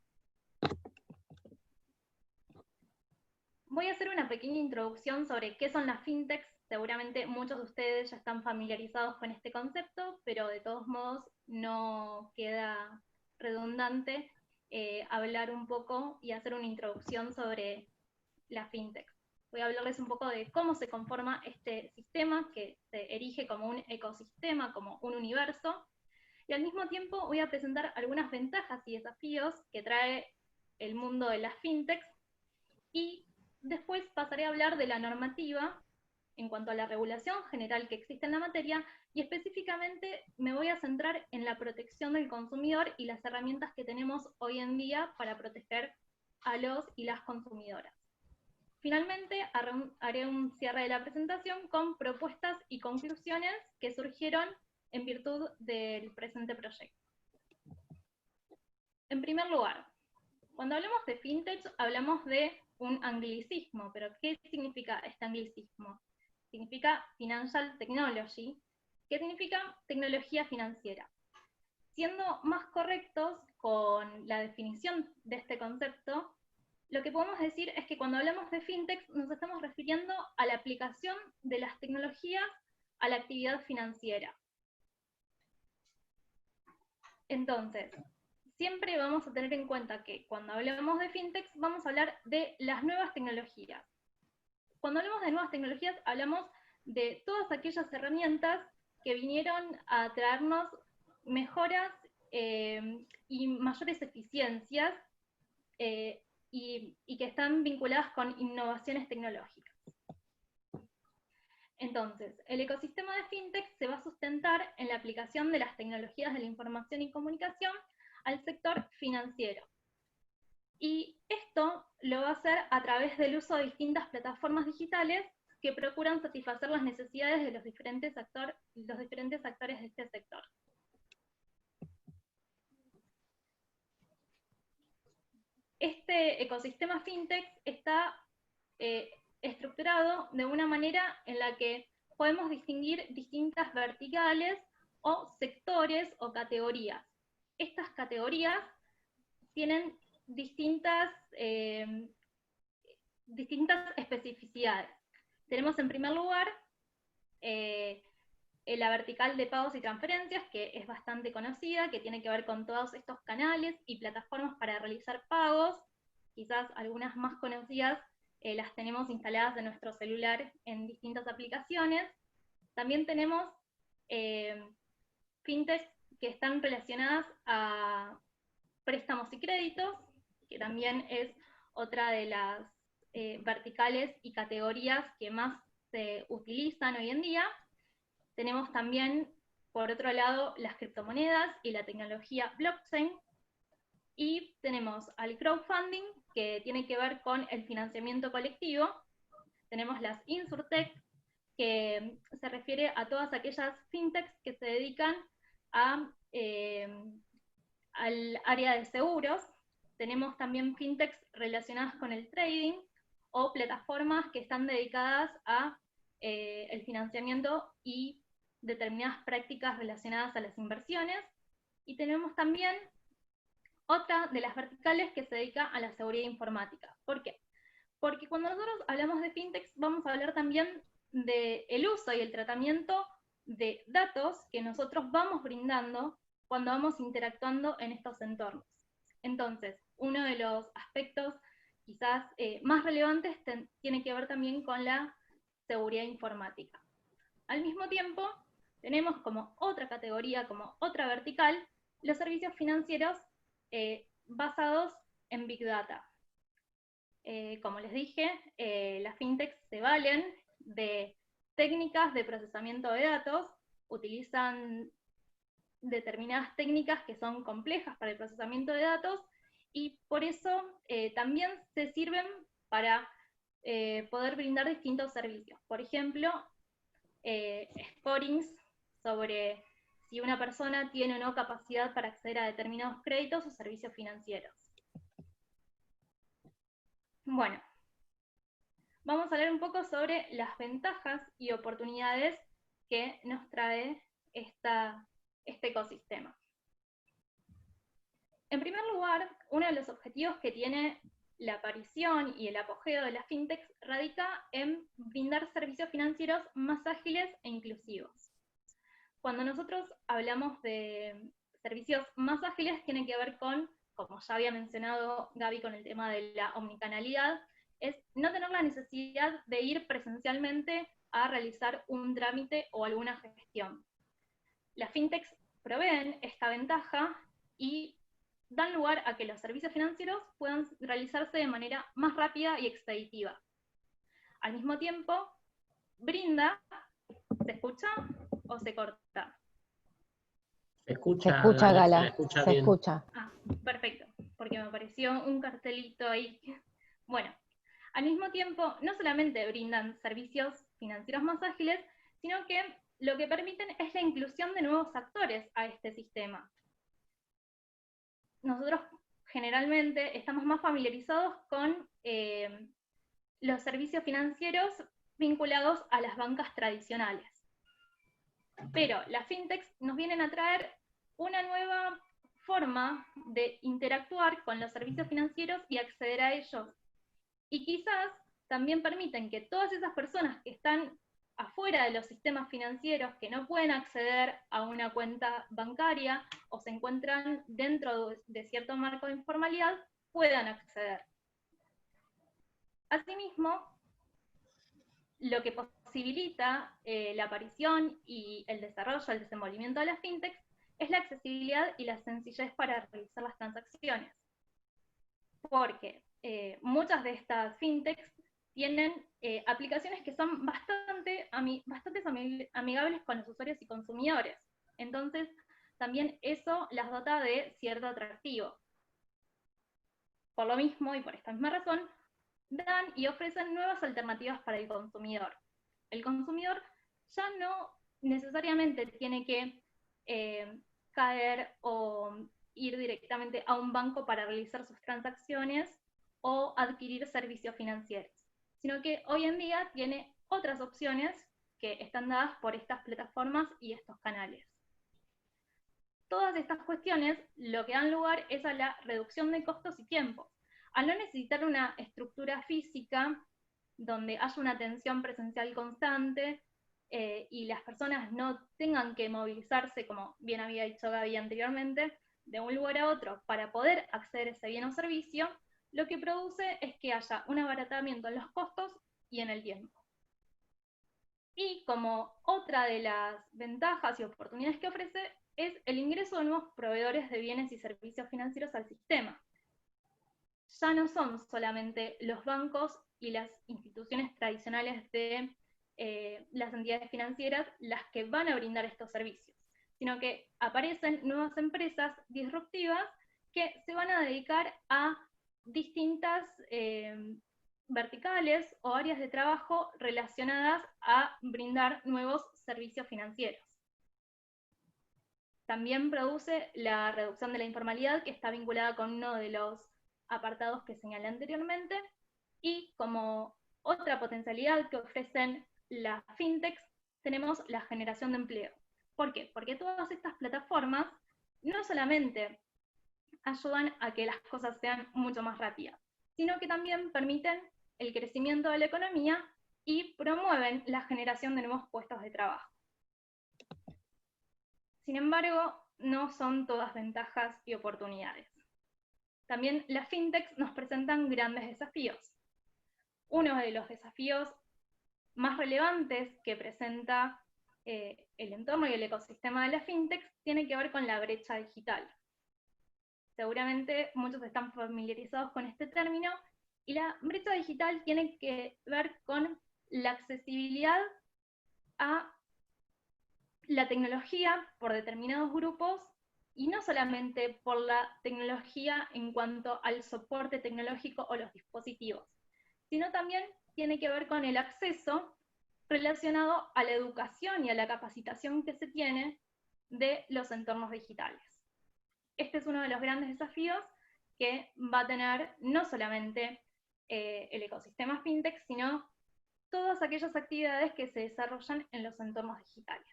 Voy a hacer una pequeña introducción sobre qué son las FinTechs. Seguramente muchos de ustedes ya están familiarizados con este concepto, pero de todos modos no queda redundante hablar un poco y hacer una introducción sobre la FinTech. Voy a hablarles un poco de cómo se conforma este sistema, que se erige como un ecosistema, como un universo, y al mismo tiempo voy a presentar algunas ventajas y desafíos que trae el mundo de las FinTechs, y después pasaré a hablar de la normativa en cuanto a la regulación general que existe en la materia, y específicamente me voy a centrar en la protección del consumidor y las herramientas que tenemos hoy en día para proteger a los y las consumidoras. Finalmente, haré un cierre de la presentación con propuestas y conclusiones que surgieron en virtud del presente proyecto. En primer lugar, cuando hablamos de fintech, hablamos de un anglicismo, pero ¿qué significa este anglicismo? Significa financial technology, que significa tecnología financiera. Siendo más correctos con la definición de este concepto, lo que podemos decir es que cuando hablamos de fintech nos estamos refiriendo a la aplicación de las tecnologías a la actividad financiera. Entonces, siempre vamos a tener en cuenta que cuando hablamos de fintech vamos a hablar de las nuevas tecnologías. Cuando hablamos de nuevas tecnologías hablamos de todas aquellas herramientas que vinieron a traernos mejoras y mayores eficiencias y que están vinculadas con innovaciones tecnológicas. Entonces, el ecosistema de fintech se va a sustentar en la aplicación de las tecnologías de la información y comunicación al sector financiero. Y esto lo va a hacer a través del uso de distintas plataformas digitales que procuran satisfacer las necesidades de los diferentes actores de este sector. Este ecosistema fintech está estructurado de una manera en la que podemos distinguir distintas verticales o sectores o categorías. Estas categorías tienen distintas especificidades. Tenemos en primer lugar la vertical de pagos y transferencias, que es bastante conocida, que tiene que ver con todos estos canales y plataformas para realizar pagos. Quizás algunas más conocidas las tenemos instaladas en nuestro celular en distintas aplicaciones. También tenemos fintechs que están relacionadas a préstamos y créditos, que también es otra de las verticales y categorías que más se utilizan hoy en día. Tenemos también, por otro lado, las criptomonedas y la tecnología blockchain. Y tenemos al crowdfunding, que tiene que ver con el financiamiento colectivo. Tenemos las insurtech, que se refiere a todas aquellas fintechs que se dedican al área de seguros. Tenemos también fintechs relacionadas con el trading o plataformas que están dedicadas a el financiamiento y determinadas prácticas relacionadas a las inversiones. Y tenemos también otra de las verticales que se dedica a la seguridad informática. ¿Por qué? Porque cuando nosotros hablamos de fintechs vamos a hablar también del uso y el tratamiento de datos que nosotros vamos brindando cuando vamos interactuando en estos entornos. Entonces, uno de los aspectos quizás más relevantes tiene que ver también con la seguridad informática. Al mismo tiempo, tenemos como otra categoría, como otra vertical, los servicios financieros basados en Big Data. Como les dije, las fintechs se valen de técnicas de procesamiento de datos, utilizan determinadas técnicas que son complejas para el procesamiento de datos, y por eso también se sirven para poder brindar distintos servicios. Por ejemplo, scorings sobre si una persona tiene o no capacidad para acceder a determinados créditos o servicios financieros. Bueno, vamos a hablar un poco sobre las ventajas y oportunidades que nos trae este ecosistema. En primer lugar, uno de los objetivos que tiene la aparición y el apogeo de las fintechs radica en brindar servicios financieros más ágiles e inclusivos. Cuando nosotros hablamos de servicios más ágiles, tiene que ver con, como ya había mencionado Gaby con el tema de la omnicanalidad, es no tener la necesidad de ir presencialmente a realizar un trámite o alguna gestión. Las fintechs proveen esta ventaja y dan lugar a que los servicios financieros puedan realizarse de manera más rápida y expeditiva. Al mismo tiempo, brinda, ¿se escucha o se corta? Se escucha, Se escucha, Gala, se la Gala, escucha se bien. escucha. Ah, perfecto, porque me apareció un cartelito ahí. Bueno, al mismo tiempo, no solamente brindan servicios financieros más ágiles, sino que lo que permiten es la inclusión de nuevos actores a este sistema. Nosotros generalmente estamos más familiarizados con los servicios financieros vinculados a las bancas tradicionales. Pero las fintechs nos vienen a traer una nueva forma de interactuar con los servicios financieros y acceder a ellos. Y quizás también permiten que todas esas personas que están afuera de los sistemas financieros, que no pueden acceder a una cuenta bancaria o se encuentran dentro de cierto marco de informalidad, puedan acceder. Asimismo, lo que posibilita la aparición y el desarrollo, el desenvolvimiento de las fintechs, es la accesibilidad y la sencillez para realizar las transacciones. Porque muchas de estas fintechs tienen aplicaciones que son bastante amigables con los usuarios y consumidores. Entonces, también eso las dota de cierto atractivo. Por lo mismo, y por esta misma razón, dan y ofrecen nuevas alternativas para el consumidor. El consumidor ya no necesariamente tiene que caer o ir directamente a un banco para realizar sus transacciones o adquirir servicios financieros, sino que hoy en día tiene otras opciones que están dadas por estas plataformas y estos canales. Todas estas cuestiones lo que dan lugar es a la reducción de costos y tiempos. Al no necesitar una estructura física donde haya una atención presencial constante y las personas no tengan que movilizarse, como bien había dicho Gaby anteriormente, de un lugar a otro para poder acceder a ese bien o servicio, lo que produce es que haya un abaratamiento en los costos y en el tiempo. Y como otra de las ventajas y oportunidades que ofrece es el ingreso de nuevos proveedores de bienes y servicios financieros al sistema. Ya no son solamente los bancos y las instituciones tradicionales de las entidades financieras las que van a brindar estos servicios, sino que aparecen nuevas empresas disruptivas que se van a dedicar a distintas verticales o áreas de trabajo relacionadas a brindar nuevos servicios financieros. También produce la reducción de la informalidad, que está vinculada con uno de los apartados que señalé anteriormente, y como otra potencialidad que ofrecen las fintechs, tenemos la generación de empleo. ¿Por qué? Porque todas estas plataformas no solamente ayudan a que las cosas sean mucho más rápidas, sino que también permiten el crecimiento de la economía y promueven la generación de nuevos puestos de trabajo. Sin embargo, no son todas ventajas y oportunidades. También las fintechs nos presentan grandes desafíos. Uno de los desafíos más relevantes que presenta el entorno y el ecosistema de las fintechs tiene que ver con la brecha digital. Seguramente muchos están familiarizados con este término, y la brecha digital tiene que ver con la accesibilidad a la tecnología por determinados grupos, y no solamente por la tecnología en cuanto al soporte tecnológico o los dispositivos, sino también tiene que ver con el acceso relacionado a la educación y a la capacitación que se tiene de los entornos digitales. Este es uno de los grandes desafíos que va a tener no solamente el ecosistema fintech, sino todas aquellas actividades que se desarrollan en los entornos digitales.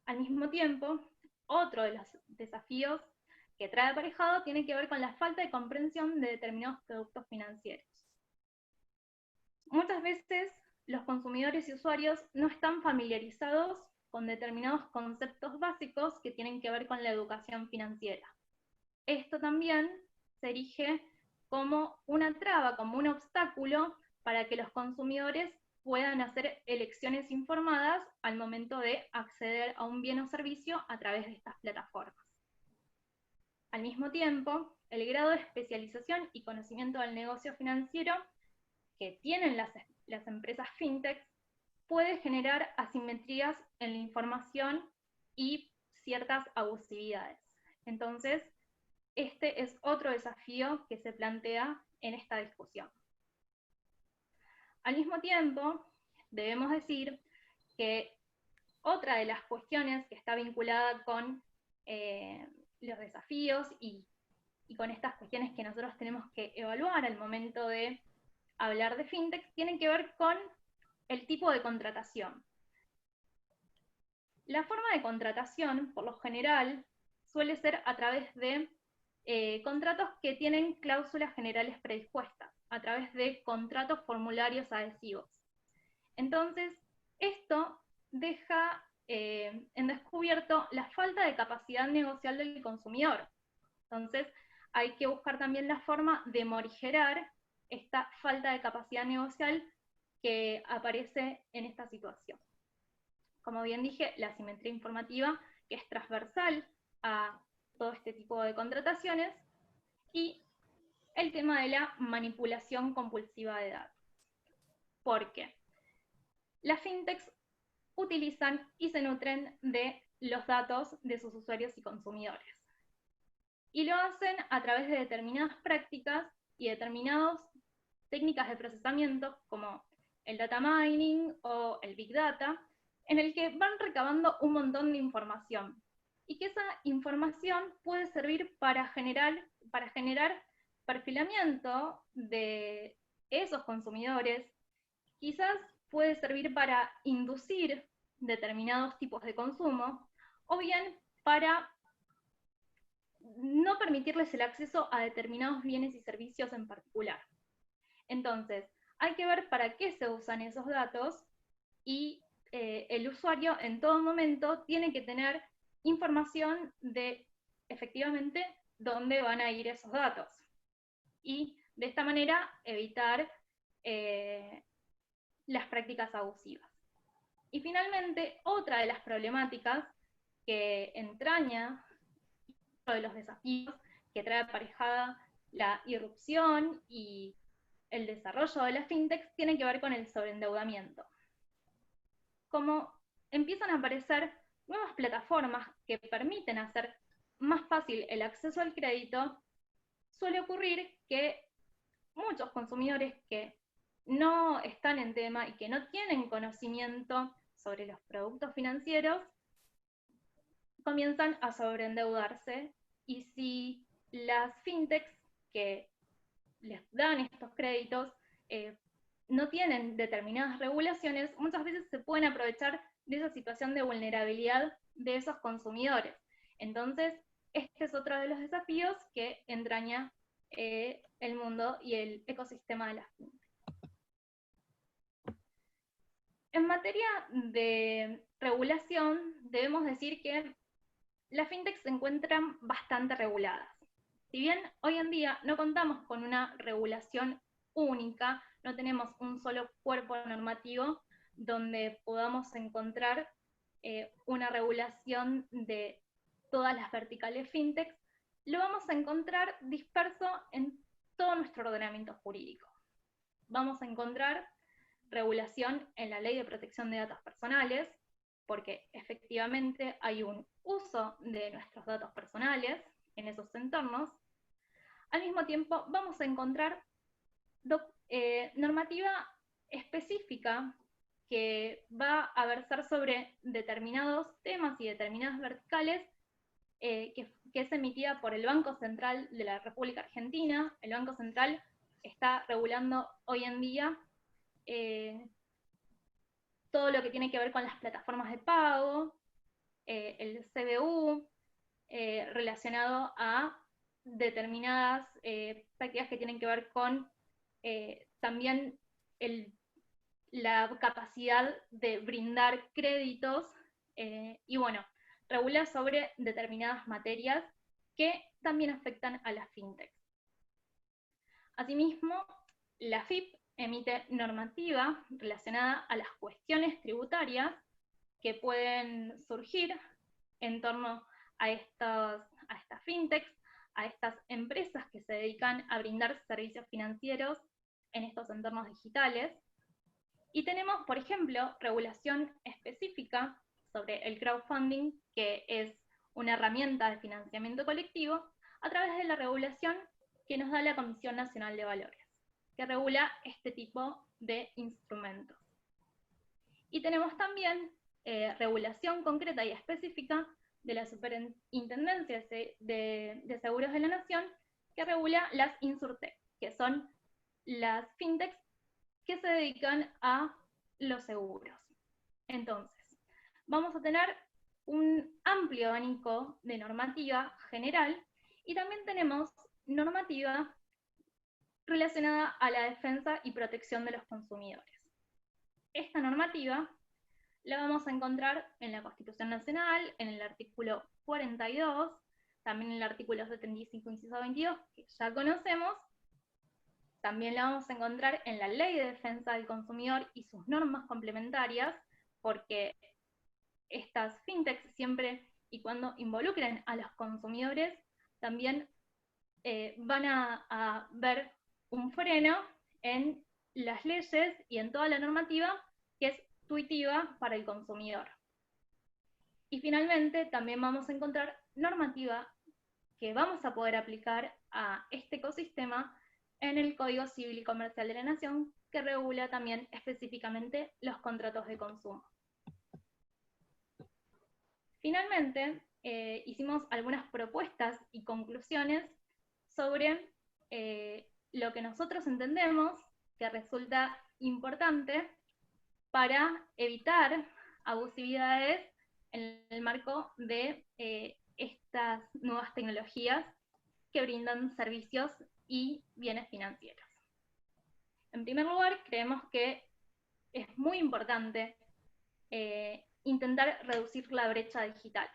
Al mismo tiempo, otro de los desafíos que trae aparejado tiene que ver con la falta de comprensión de determinados productos financieros. Muchas veces los consumidores y usuarios no están familiarizados con determinados conceptos básicos que tienen que ver con la educación financiera. Esto también se erige como una traba, como un obstáculo para que los consumidores puedan hacer elecciones informadas al momento de acceder a un bien o servicio a través de estas plataformas. Al mismo tiempo, el grado de especialización y conocimiento del negocio financiero que tienen las empresas fintech puede generar asimetrías en la información y ciertas abusividades. Entonces, este es otro desafío que se plantea en esta discusión. Al mismo tiempo, debemos decir que otra de las cuestiones que está vinculada con los desafíos y con estas cuestiones que nosotros tenemos que evaluar al momento de hablar de fintech tienen que ver con el tipo de contratación. La forma de contratación, por lo general, suele ser a través de contratos que tienen cláusulas generales predispuestas, a través de contratos formularios adhesivos. Entonces, esto deja en descubierto la falta de capacidad negocial del consumidor. Entonces, hay que buscar también la forma de morigerar esta falta de capacidad negocial que aparece en esta situación. Como bien dije, la asimetría informativa, que es transversal a todo este tipo de contrataciones, y el tema de la manipulación compulsiva de datos. ¿Por qué? Las fintechs utilizan y se nutren de los datos de sus usuarios y consumidores. Y lo hacen a través de determinadas prácticas y determinadas técnicas de procesamiento, como el data mining o el big data, en el que van recabando un montón de información. Y que esa información puede servir para generar perfilamiento de esos consumidores, quizás puede servir para inducir determinados tipos de consumo, o bien para no permitirles el acceso a determinados bienes y servicios en particular. Entonces, hay que ver para qué se usan esos datos y el usuario en todo momento tiene que tener información de efectivamente dónde van a ir esos datos. Y de esta manera evitar las prácticas abusivas. Y finalmente, otra de las problemáticas que entraña uno de los desafíos que trae aparejada la irrupción y el desarrollo de las fintechs tiene que ver con el sobreendeudamiento. Como empiezan a aparecer nuevas plataformas que permiten hacer más fácil el acceso al crédito, suele ocurrir que muchos consumidores que no están en tema y que no tienen conocimiento sobre los productos financieros comienzan a sobreendeudarse, y si las fintechs que les dan estos créditos no tienen determinadas regulaciones, muchas veces se pueden aprovechar de esa situación de vulnerabilidad de esos consumidores. Entonces, este es otro de los desafíos que entraña el mundo y el ecosistema de las fintechs. En materia de regulación, debemos decir que las fintechs se encuentran bastante reguladas. Si bien hoy en día no contamos con una regulación única, no tenemos un solo cuerpo normativo donde podamos encontrar una regulación de todas las verticales fintechs, lo vamos a encontrar disperso en todo nuestro ordenamiento jurídico. Vamos a encontrar regulación en la Ley de Protección de Datos Personales, porque efectivamente hay un uso de nuestros datos personales en esos entornos. Al mismo tiempo, vamos a encontrar normativa específica que va a versar sobre determinados temas y determinadas verticales, que es emitida por el Banco Central de la República Argentina. El Banco Central está regulando hoy en día todo lo que tiene que ver con las plataformas de pago, el CBU, relacionado a determinadas prácticas que tienen que ver con también la capacidad de brindar créditos, y bueno, regula sobre determinadas materias que también afectan a las fintechs. Asimismo, la FIP emite normativa relacionada a las cuestiones tributarias que pueden surgir en torno a estas fintechs, a estas empresas que se dedican a brindar servicios financieros en estos entornos digitales. Y tenemos, por ejemplo, regulación específica sobre el crowdfunding, que es una herramienta de financiamiento colectivo, a través de la regulación que nos da la Comisión Nacional de Valores, que regula este tipo de instrumentos. Y tenemos también regulación concreta y específica de la Superintendencia de Seguros de la Nación, que regula las InsurTech, que son las fintechs que se dedican a los seguros. Entonces, vamos a tener un amplio abanico de normativa general y también tenemos normativa relacionada a la defensa y protección de los consumidores. Esta normativa la vamos a encontrar en la Constitución Nacional, en el artículo 42, también en el artículo 75, inciso 22, que ya conocemos. También la vamos a encontrar en la Ley de Defensa del Consumidor y sus normas complementarias, porque estas fintechs, siempre y cuando involucren a los consumidores, también van a ver un freno en las leyes y en toda la normativa que es intuitiva para el consumidor. Y finalmente también vamos a encontrar normativa que vamos a poder aplicar a este ecosistema en el Código Civil y Comercial de la Nación, que regula también específicamente los contratos de consumo. Finalmente, hicimos algunas propuestas y conclusiones sobre lo que nosotros entendemos que resulta importante para evitar abusividades en el marco de estas nuevas tecnologías que brindan servicios y bienes financieros. En primer lugar, creemos que es muy importante intentar reducir la brecha digital.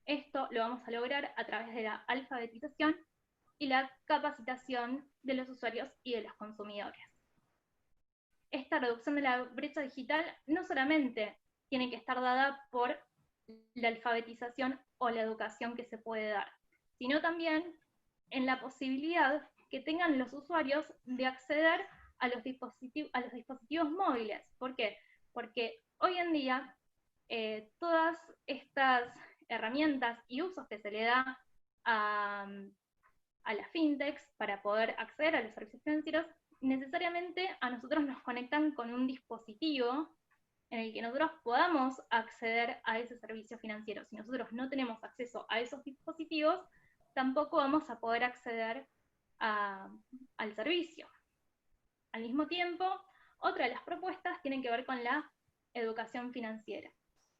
Esto lo vamos a lograr a través de la alfabetización y la capacitación de los usuarios y de los consumidores. Esta reducción de la brecha digital no solamente tiene que estar dada por la alfabetización o la educación que se puede dar, sino también en la posibilidad que tengan los usuarios de acceder a los dispositivos móviles. ¿Por qué? Porque hoy en día todas estas herramientas y usos que se le da a las fintechs para poder acceder a los servicios financieros, necesariamente a nosotros nos conectan con un dispositivo en el que nosotros podamos acceder a ese servicio financiero. Si nosotros no tenemos acceso a esos dispositivos, tampoco vamos a poder acceder al servicio. Al mismo tiempo, otra de las propuestas tiene que ver con la educación financiera.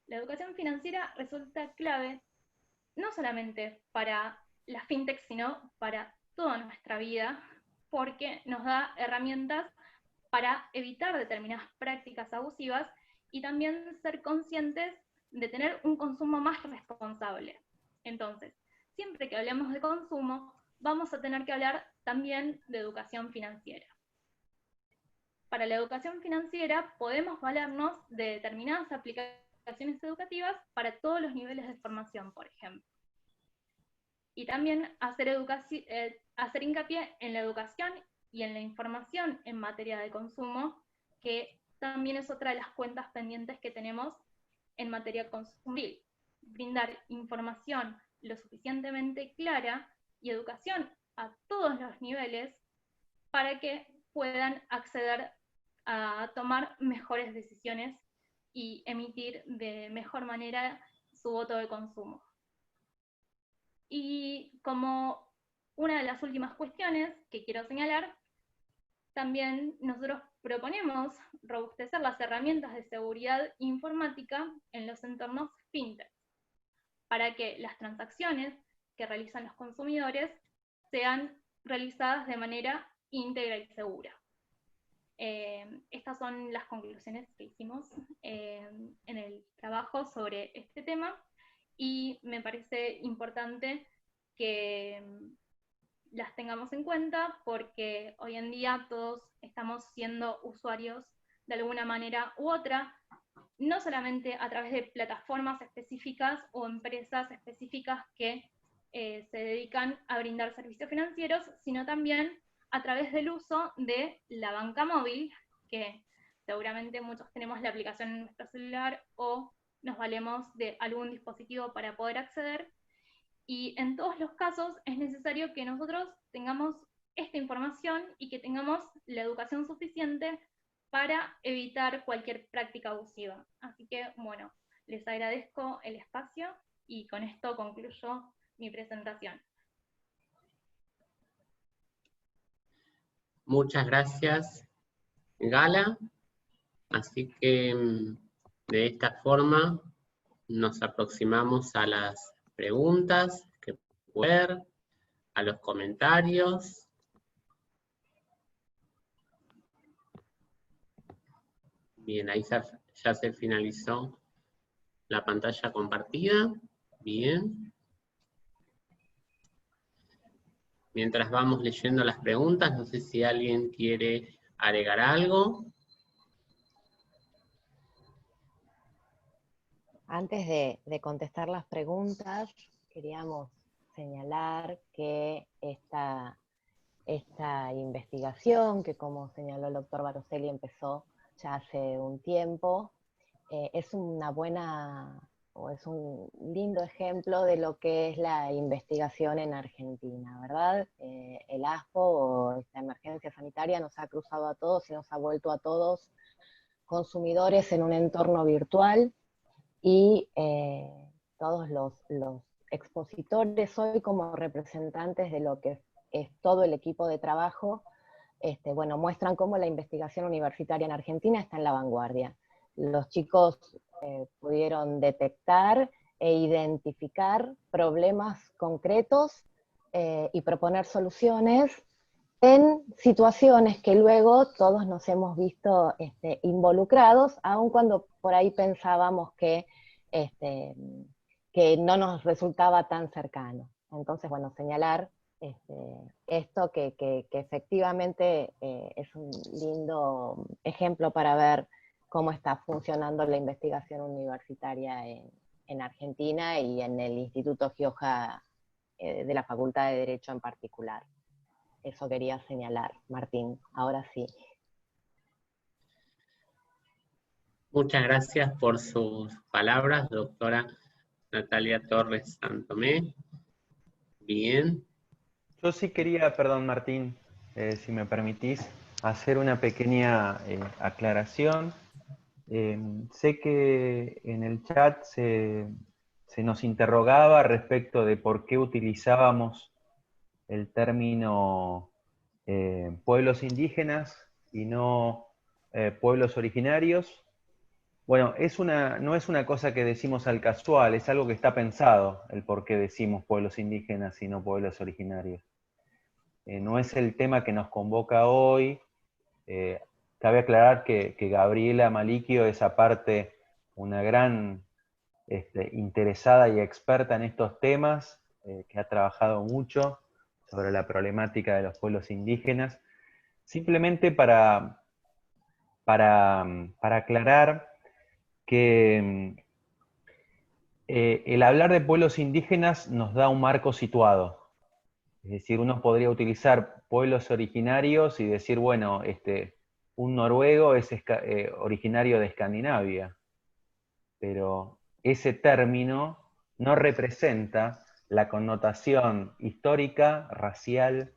La educación financiera resulta clave no solamente para las fintechs, sino para toda nuestra vida, porque nos da herramientas para evitar determinadas prácticas abusivas y también ser conscientes de tener un consumo más responsable. Entonces, siempre que hablemos de consumo, vamos a tener que hablar también de educación financiera. Para la educación financiera podemos valernos de determinadas aplicaciones educativas para todos los niveles de formación, por ejemplo. Y también hacer hincapié en la educación y en la información en materia de consumo, que también es otra de las cuentas pendientes que tenemos en materia consumil. Brindar información lo suficientemente clara y educación a todos los niveles para que puedan acceder a tomar mejores decisiones y emitir de mejor manera su voto de consumo. Y como una de las últimas cuestiones que quiero señalar, también nosotros proponemos robustecer las herramientas de seguridad informática en los entornos fintech, para que las transacciones que realizan los consumidores sean realizadas de manera íntegra y segura. Estas son las conclusiones que hicimos en el trabajo sobre este tema, y me parece importante que las tengamos en cuenta, porque hoy en día todos estamos siendo usuarios de alguna manera u otra, no solamente a través de plataformas específicas o empresas específicas que se dedican a brindar servicios financieros, sino también a través del uso de la banca móvil, que seguramente muchos tenemos la aplicación en nuestro celular o nos valemos de algún dispositivo para poder acceder. Y en todos los casos es necesario que nosotros tengamos esta información y que tengamos la educación suficiente para evitar cualquier práctica abusiva. Así que, bueno, les agradezco el espacio y con esto concluyo mi presentación. Muchas gracias, Gala. Así que de esta forma nos aproximamos a las preguntas que pueden ver, a los comentarios. Bien, ahí ya se finalizó la pantalla compartida. Bien. Mientras vamos leyendo las preguntas, no sé si alguien quiere agregar algo. Antes de contestar las preguntas, queríamos señalar que esta investigación, que como señaló el doctor Baroselli empezó ya hace un tiempo, es una buena, o es un lindo ejemplo de lo que es la investigación en Argentina, ¿verdad? El ASPO, o esta emergencia sanitaria, nos ha cruzado a todos y nos ha vuelto a todos consumidores en un entorno virtual, y todos los expositores hoy como representantes de lo que es todo el equipo de trabajo, bueno, muestran cómo la investigación universitaria en Argentina está en la vanguardia. Los chicos pudieron detectar e identificar problemas concretos y proponer soluciones en situaciones que luego todos nos hemos visto involucrados, aun cuando por ahí pensábamos que no nos resultaba tan cercano. Entonces, bueno, señalar esto que efectivamente es un lindo ejemplo para ver cómo está funcionando la investigación universitaria en Argentina y en el Instituto Gioja de la Facultad de Derecho en particular. Eso quería señalar, Martín. Ahora sí. Muchas gracias por sus palabras, doctora Natalia Torres Santomé. Bien. Yo sí quería, perdón Martín, si me permitís, hacer una pequeña aclaración. Sé que en el chat se nos interrogaba respecto de por qué utilizábamos el término pueblos indígenas y no pueblos originarios. Bueno, no es una cosa que decimos al casual, es algo que está pensado, el por qué decimos pueblos indígenas y no pueblos originarios. No es el tema que nos convoca hoy. Cabe aclarar que Gabriela Maliquio es aparte una gran interesada y experta en estos temas, que ha trabajado mucho sobre la problemática de los pueblos indígenas. Simplemente para aclarar que el hablar de pueblos indígenas nos da un marco situado. Es decir, uno podría utilizar pueblos originarios y decir, bueno, un noruego es originario de Escandinavia, pero ese término no representa la connotación histórica, racial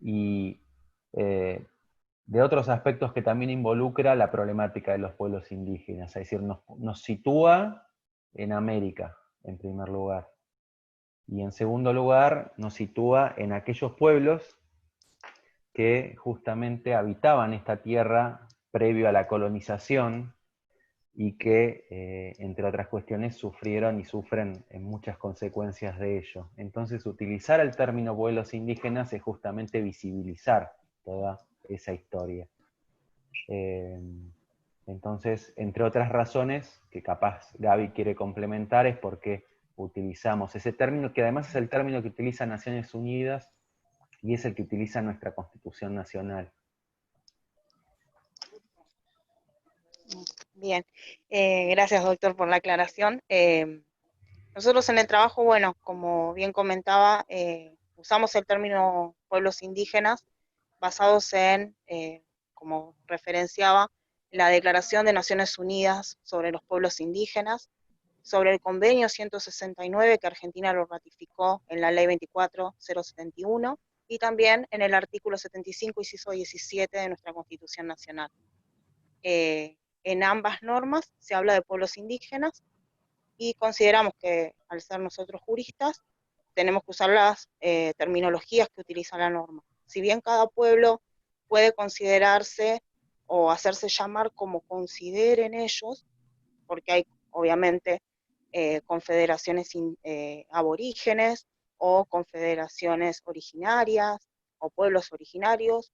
y de otros aspectos que también involucra la problemática de los pueblos indígenas. Es decir, nos sitúa en América, en primer lugar. Y en segundo lugar, nos sitúa en aquellos pueblos que justamente habitaban esta tierra previo a la colonización y que, entre otras cuestiones, sufrieron y sufren en muchas consecuencias de ello. Entonces, utilizar el término pueblos indígenas es justamente visibilizar toda esa historia. Entonces, entre otras razones, que capaz Gaby quiere complementar, es porque utilizamos ese término, que además es el término que utiliza Naciones Unidas y es el que utiliza nuestra Constitución Nacional. Bien, gracias doctor por la aclaración. Nosotros en el trabajo, bueno, como bien comentaba, usamos el término pueblos indígenas basados en, como referenciaba, la Declaración de Naciones Unidas sobre los Pueblos Indígenas, sobre el Convenio 169 que Argentina lo ratificó en la Ley 24071, y también en el artículo 75, inciso 17 de nuestra Constitución Nacional. En ambas normas se habla de pueblos indígenas, y consideramos que, al ser nosotros juristas, tenemos que usar las terminologías que utiliza la norma. Si bien cada pueblo puede considerarse o hacerse llamar como consideren ellos, porque hay obviamente confederaciones aborígenes o confederaciones originarias o pueblos originarios,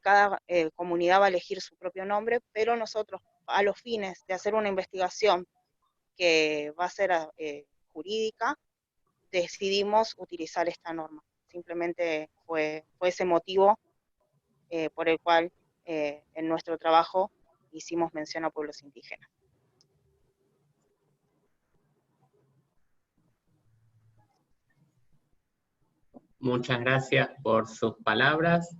cada comunidad va a elegir su propio nombre, pero nosotros, a los fines de hacer una investigación que va a ser jurídica, decidimos utilizar esta norma. Simplemente fue ese motivo por el cual en nuestro trabajo hicimos mención a pueblos indígenas. Muchas gracias por sus palabras,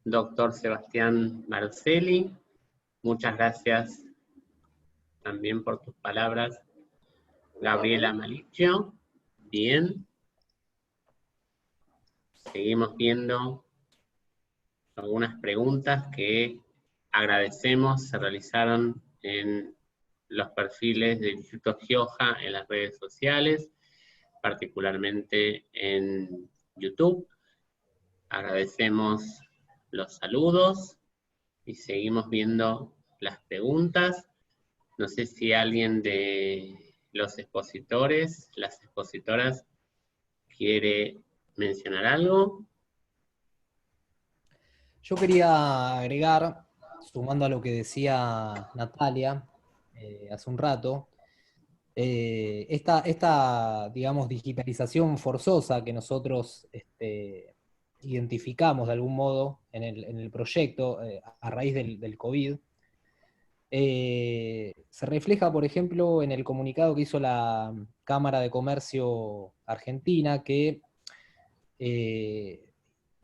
doctor Sebastián Baroselli. Muchas gracias también por tus palabras, Gabriela Malicio. Bien. Seguimos viendo algunas preguntas que agradecemos se realizaron en los perfiles del Instituto Gioja en las redes sociales, particularmente en YouTube. Agradecemos los saludos y seguimos viendo las preguntas. No sé si alguien de los expositores, las expositoras, quiere mencionar algo. Yo quería agregar, sumando a lo que decía Natalia hace un rato, esta, digamos, digitalización forzosa que nosotros identificamos de algún modo en el proyecto a raíz del COVID, se refleja, por ejemplo, en el comunicado que hizo la Cámara de Comercio Argentina, que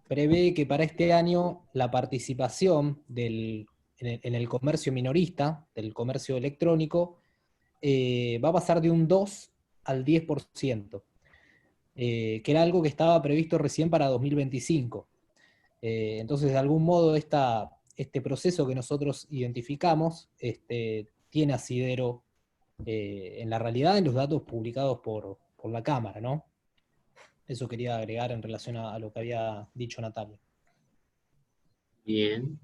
prevé que para este año la participación en el comercio minorista, del comercio electrónico, va a pasar de un 2 al 10%, que era algo que estaba previsto recién para 2025. Entonces, de algún modo, este proceso que nosotros identificamos tiene asidero en la realidad en los datos publicados por la Cámara, ¿no? Eso quería agregar en relación a lo que había dicho Natalia. Bien.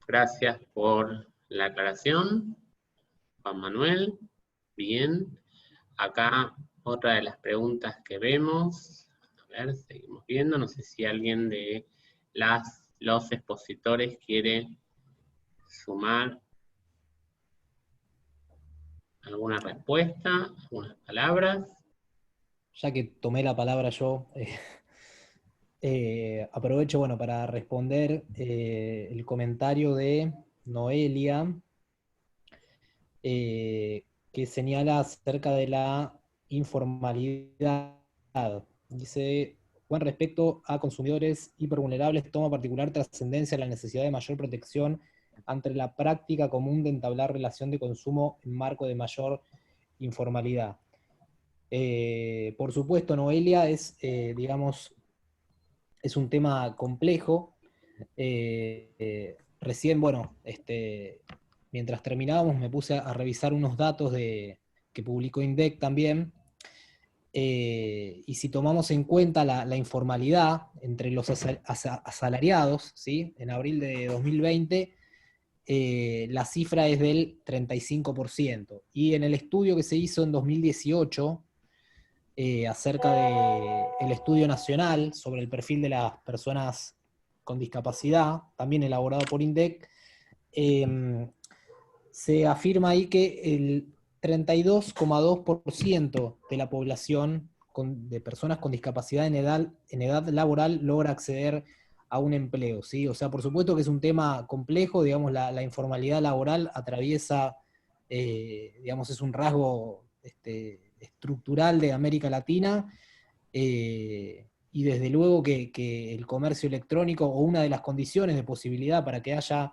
Gracias por la aclaración, Juan Manuel. Bien. Acá otra de las preguntas que vemos. A ver, seguimos viendo. No sé si alguien de los expositores quiere sumar alguna respuesta, algunas palabras. Ya que tomé la palabra yo, aprovecho para responder el comentario de Noelia, que señala acerca de la informalidad. Dice: Juan, respecto a consumidores hipervulnerables, toma particular trascendencia la necesidad de mayor protección ante la práctica común de entablar relación de consumo en marco de mayor informalidad. Por supuesto, Noelia, es un tema complejo. Recién, mientras terminábamos, me puse a revisar unos datos que publicó INDEC también, y si tomamos en cuenta la informalidad entre los asalariados, ¿sí? En abril de 2020, la cifra es del 35%, y en el estudio que se hizo en 2018, acerca del estudio nacional sobre el perfil de las personas con discapacidad, también elaborado por INDEC, se afirma ahí que el 32,2% de la población de personas con discapacidad en edad laboral logra acceder a un empleo, ¿sí? O sea, por supuesto que es un tema complejo, digamos, la informalidad laboral atraviesa, es un rasgo estructural de América Latina, y y desde luego que el comercio electrónico, o una de las condiciones de posibilidad para que haya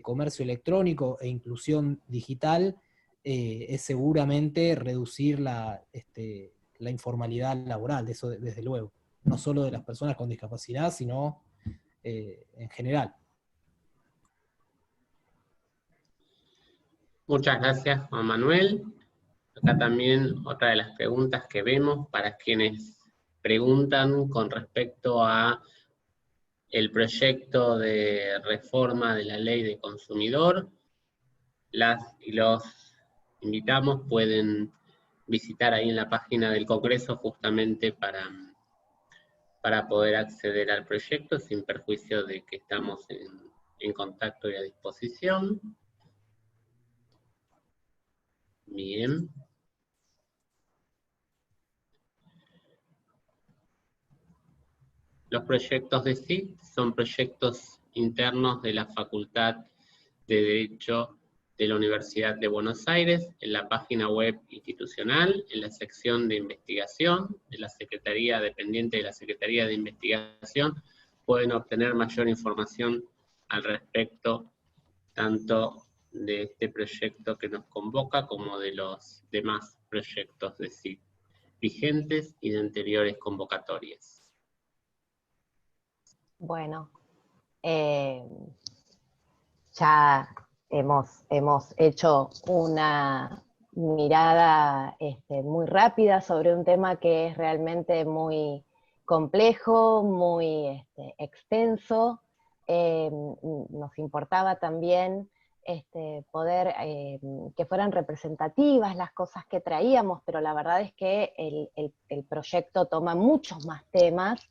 comercio electrónico e inclusión digital, es seguramente reducir la informalidad laboral, de eso desde luego, no solo de las personas con discapacidad, sino en general. Muchas gracias, Juan Manuel. Acá también otra de las preguntas que vemos para quienes preguntan con respecto a el proyecto de reforma de la ley de consumidor. Las y los invitamos, pueden visitar ahí en la página del Congreso justamente para poder acceder al proyecto sin perjuicio de que estamos en contacto y a disposición. Bien. Los proyectos de CIT son proyectos internos de la Facultad de Derecho de la Universidad de Buenos Aires, en la página web institucional, en la sección de investigación de la Secretaría, dependiente de la Secretaría de Investigación, pueden obtener mayor información al respecto, tanto de este proyecto que nos convoca, como de los demás proyectos de CIT vigentes y de anteriores convocatorias. Bueno, ya hemos hecho una mirada muy rápida sobre un tema que es realmente muy complejo, muy extenso. Nos importaba también poder que fueran representativas las cosas que traíamos, pero la verdad es que el proyecto toma muchos más temas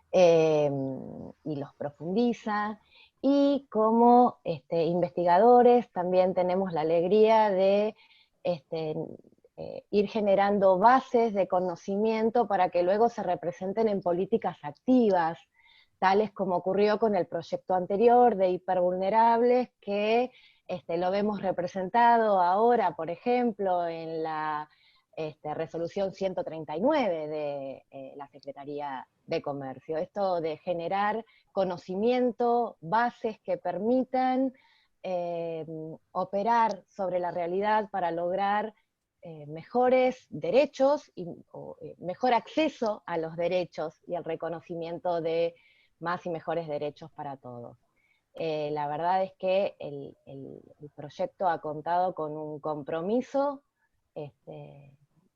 y los profundiza, y como investigadores también tenemos la alegría de ir generando bases de conocimiento para que luego se representen en políticas activas, tales como ocurrió con el proyecto anterior de hipervulnerables, que lo vemos representado ahora, por ejemplo, en la resolución 139 de la Secretaría de Comercio. Esto de generar conocimiento, bases que permitan operar sobre la realidad para lograr mejores derechos y mejor acceso a los derechos y el reconocimiento de más y mejores derechos para todos. La verdad es que el proyecto ha contado con un compromiso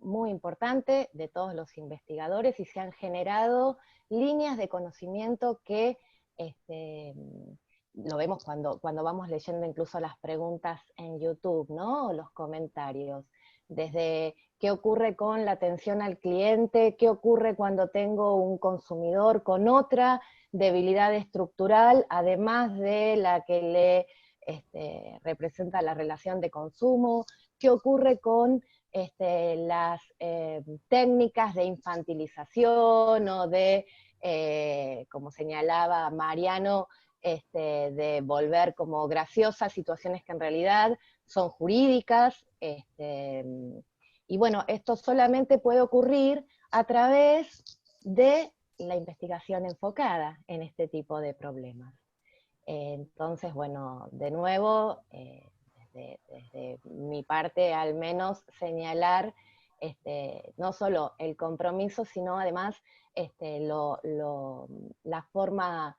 muy importante de todos los investigadores, y se han generado líneas de conocimiento que lo vemos cuando vamos leyendo incluso las preguntas en YouTube, ¿no? O los comentarios, desde qué ocurre con la atención al cliente, qué ocurre cuando tengo un consumidor con otra debilidad estructural, además de la que le representa la relación de consumo, qué ocurre con las técnicas de infantilización o de, como señalaba Mariano, de volver como graciosas situaciones que en realidad son jurídicas, y bueno, esto solamente puede ocurrir a través de la investigación enfocada en este tipo de problemas. Entonces, bueno, de nuevo, desde mi parte al menos, señalar no solo el compromiso, sino además la forma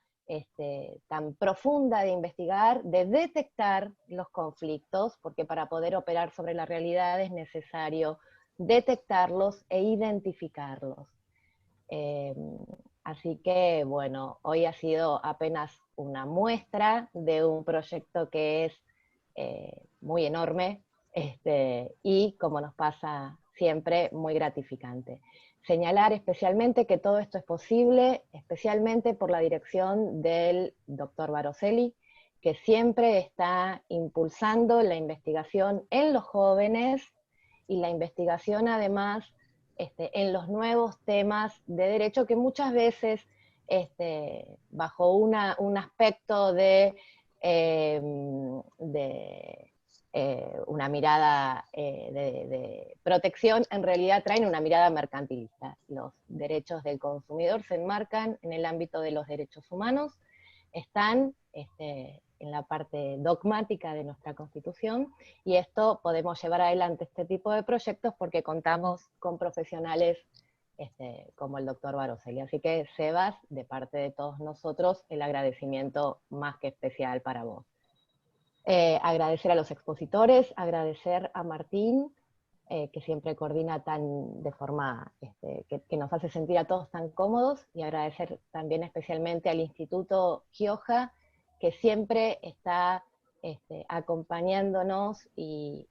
tan profunda de investigar, de detectar los conflictos, porque para poder operar sobre la realidad es necesario detectarlos e identificarlos. Así que, bueno, hoy ha sido apenas una muestra de un proyecto que es muy enorme, y, como nos pasa siempre, muy gratificante. Señalar especialmente que todo esto es posible, especialmente por la dirección del doctor Baroselli, que siempre está impulsando la investigación en los jóvenes, y la investigación además en los nuevos temas de derecho, que muchas veces bajo un aspecto de una mirada de protección, en realidad traen una mirada mercantilista. Los derechos del consumidor se enmarcan en el ámbito de los derechos humanos, están en la parte dogmática de nuestra Constitución, y esto podemos llevar adelante este tipo de proyectos porque contamos con profesionales como el doctor Baroselli. Así que, Sebas, de parte de todos nosotros, el agradecimiento más que especial para vos. Agradecer a los expositores, agradecer a Martín, que siempre coordina de forma que nos hace sentir a todos tan cómodos, y agradecer también especialmente al Instituto Gioja, que siempre está acompañándonos y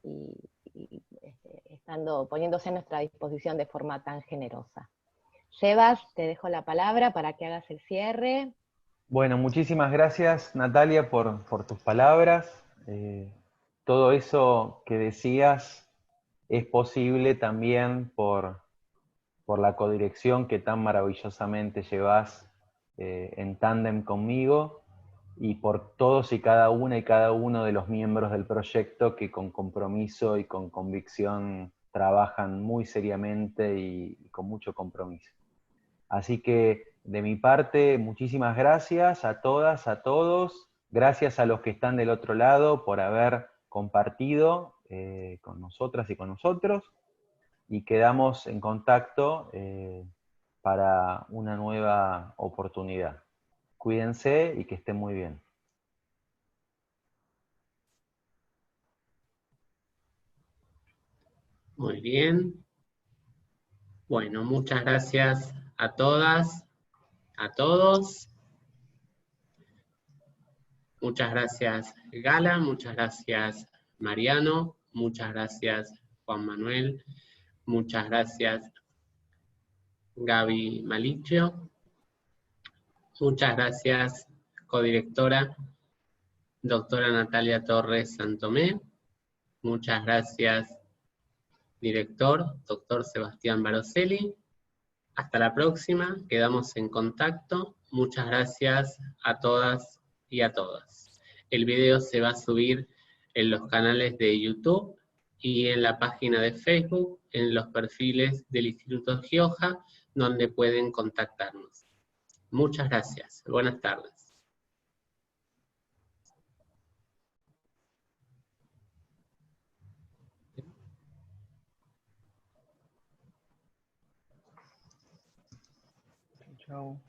poniéndose a nuestra disposición de forma tan generosa. Sebas, te dejo la palabra para que hagas el cierre. Bueno, muchísimas gracias, Natalia, por tus palabras. Todo eso que decías es posible también por la codirección que tan maravillosamente llevas en tándem conmigo, y por todos y cada una y cada uno de los miembros del proyecto que con compromiso y con convicción trabajan muy seriamente y con mucho compromiso. Así que, de mi parte, muchísimas gracias a todas, a todos. Gracias a los que están del otro lado por haber compartido con nosotras y con nosotros. Y quedamos en contacto para una nueva oportunidad. Cuídense y que estén muy bien. Muy bien. Bueno, muchas gracias a todas, a todos. Muchas gracias, Gala, muchas gracias, Mariano, muchas gracias, Juan Manuel, muchas gracias, Gaby Malicio, muchas gracias, codirectora, doctora Natalia Torres Santomé, muchas gracias, director, doctor Sebastián Baroselli. Hasta la próxima, quedamos en contacto. Muchas gracias a todas y a todas. El video se va a subir en los canales de YouTube y en la página de Facebook, en los perfiles del Instituto Gioja, donde pueden contactarnos. Muchas gracias. Buenas tardes. Chao.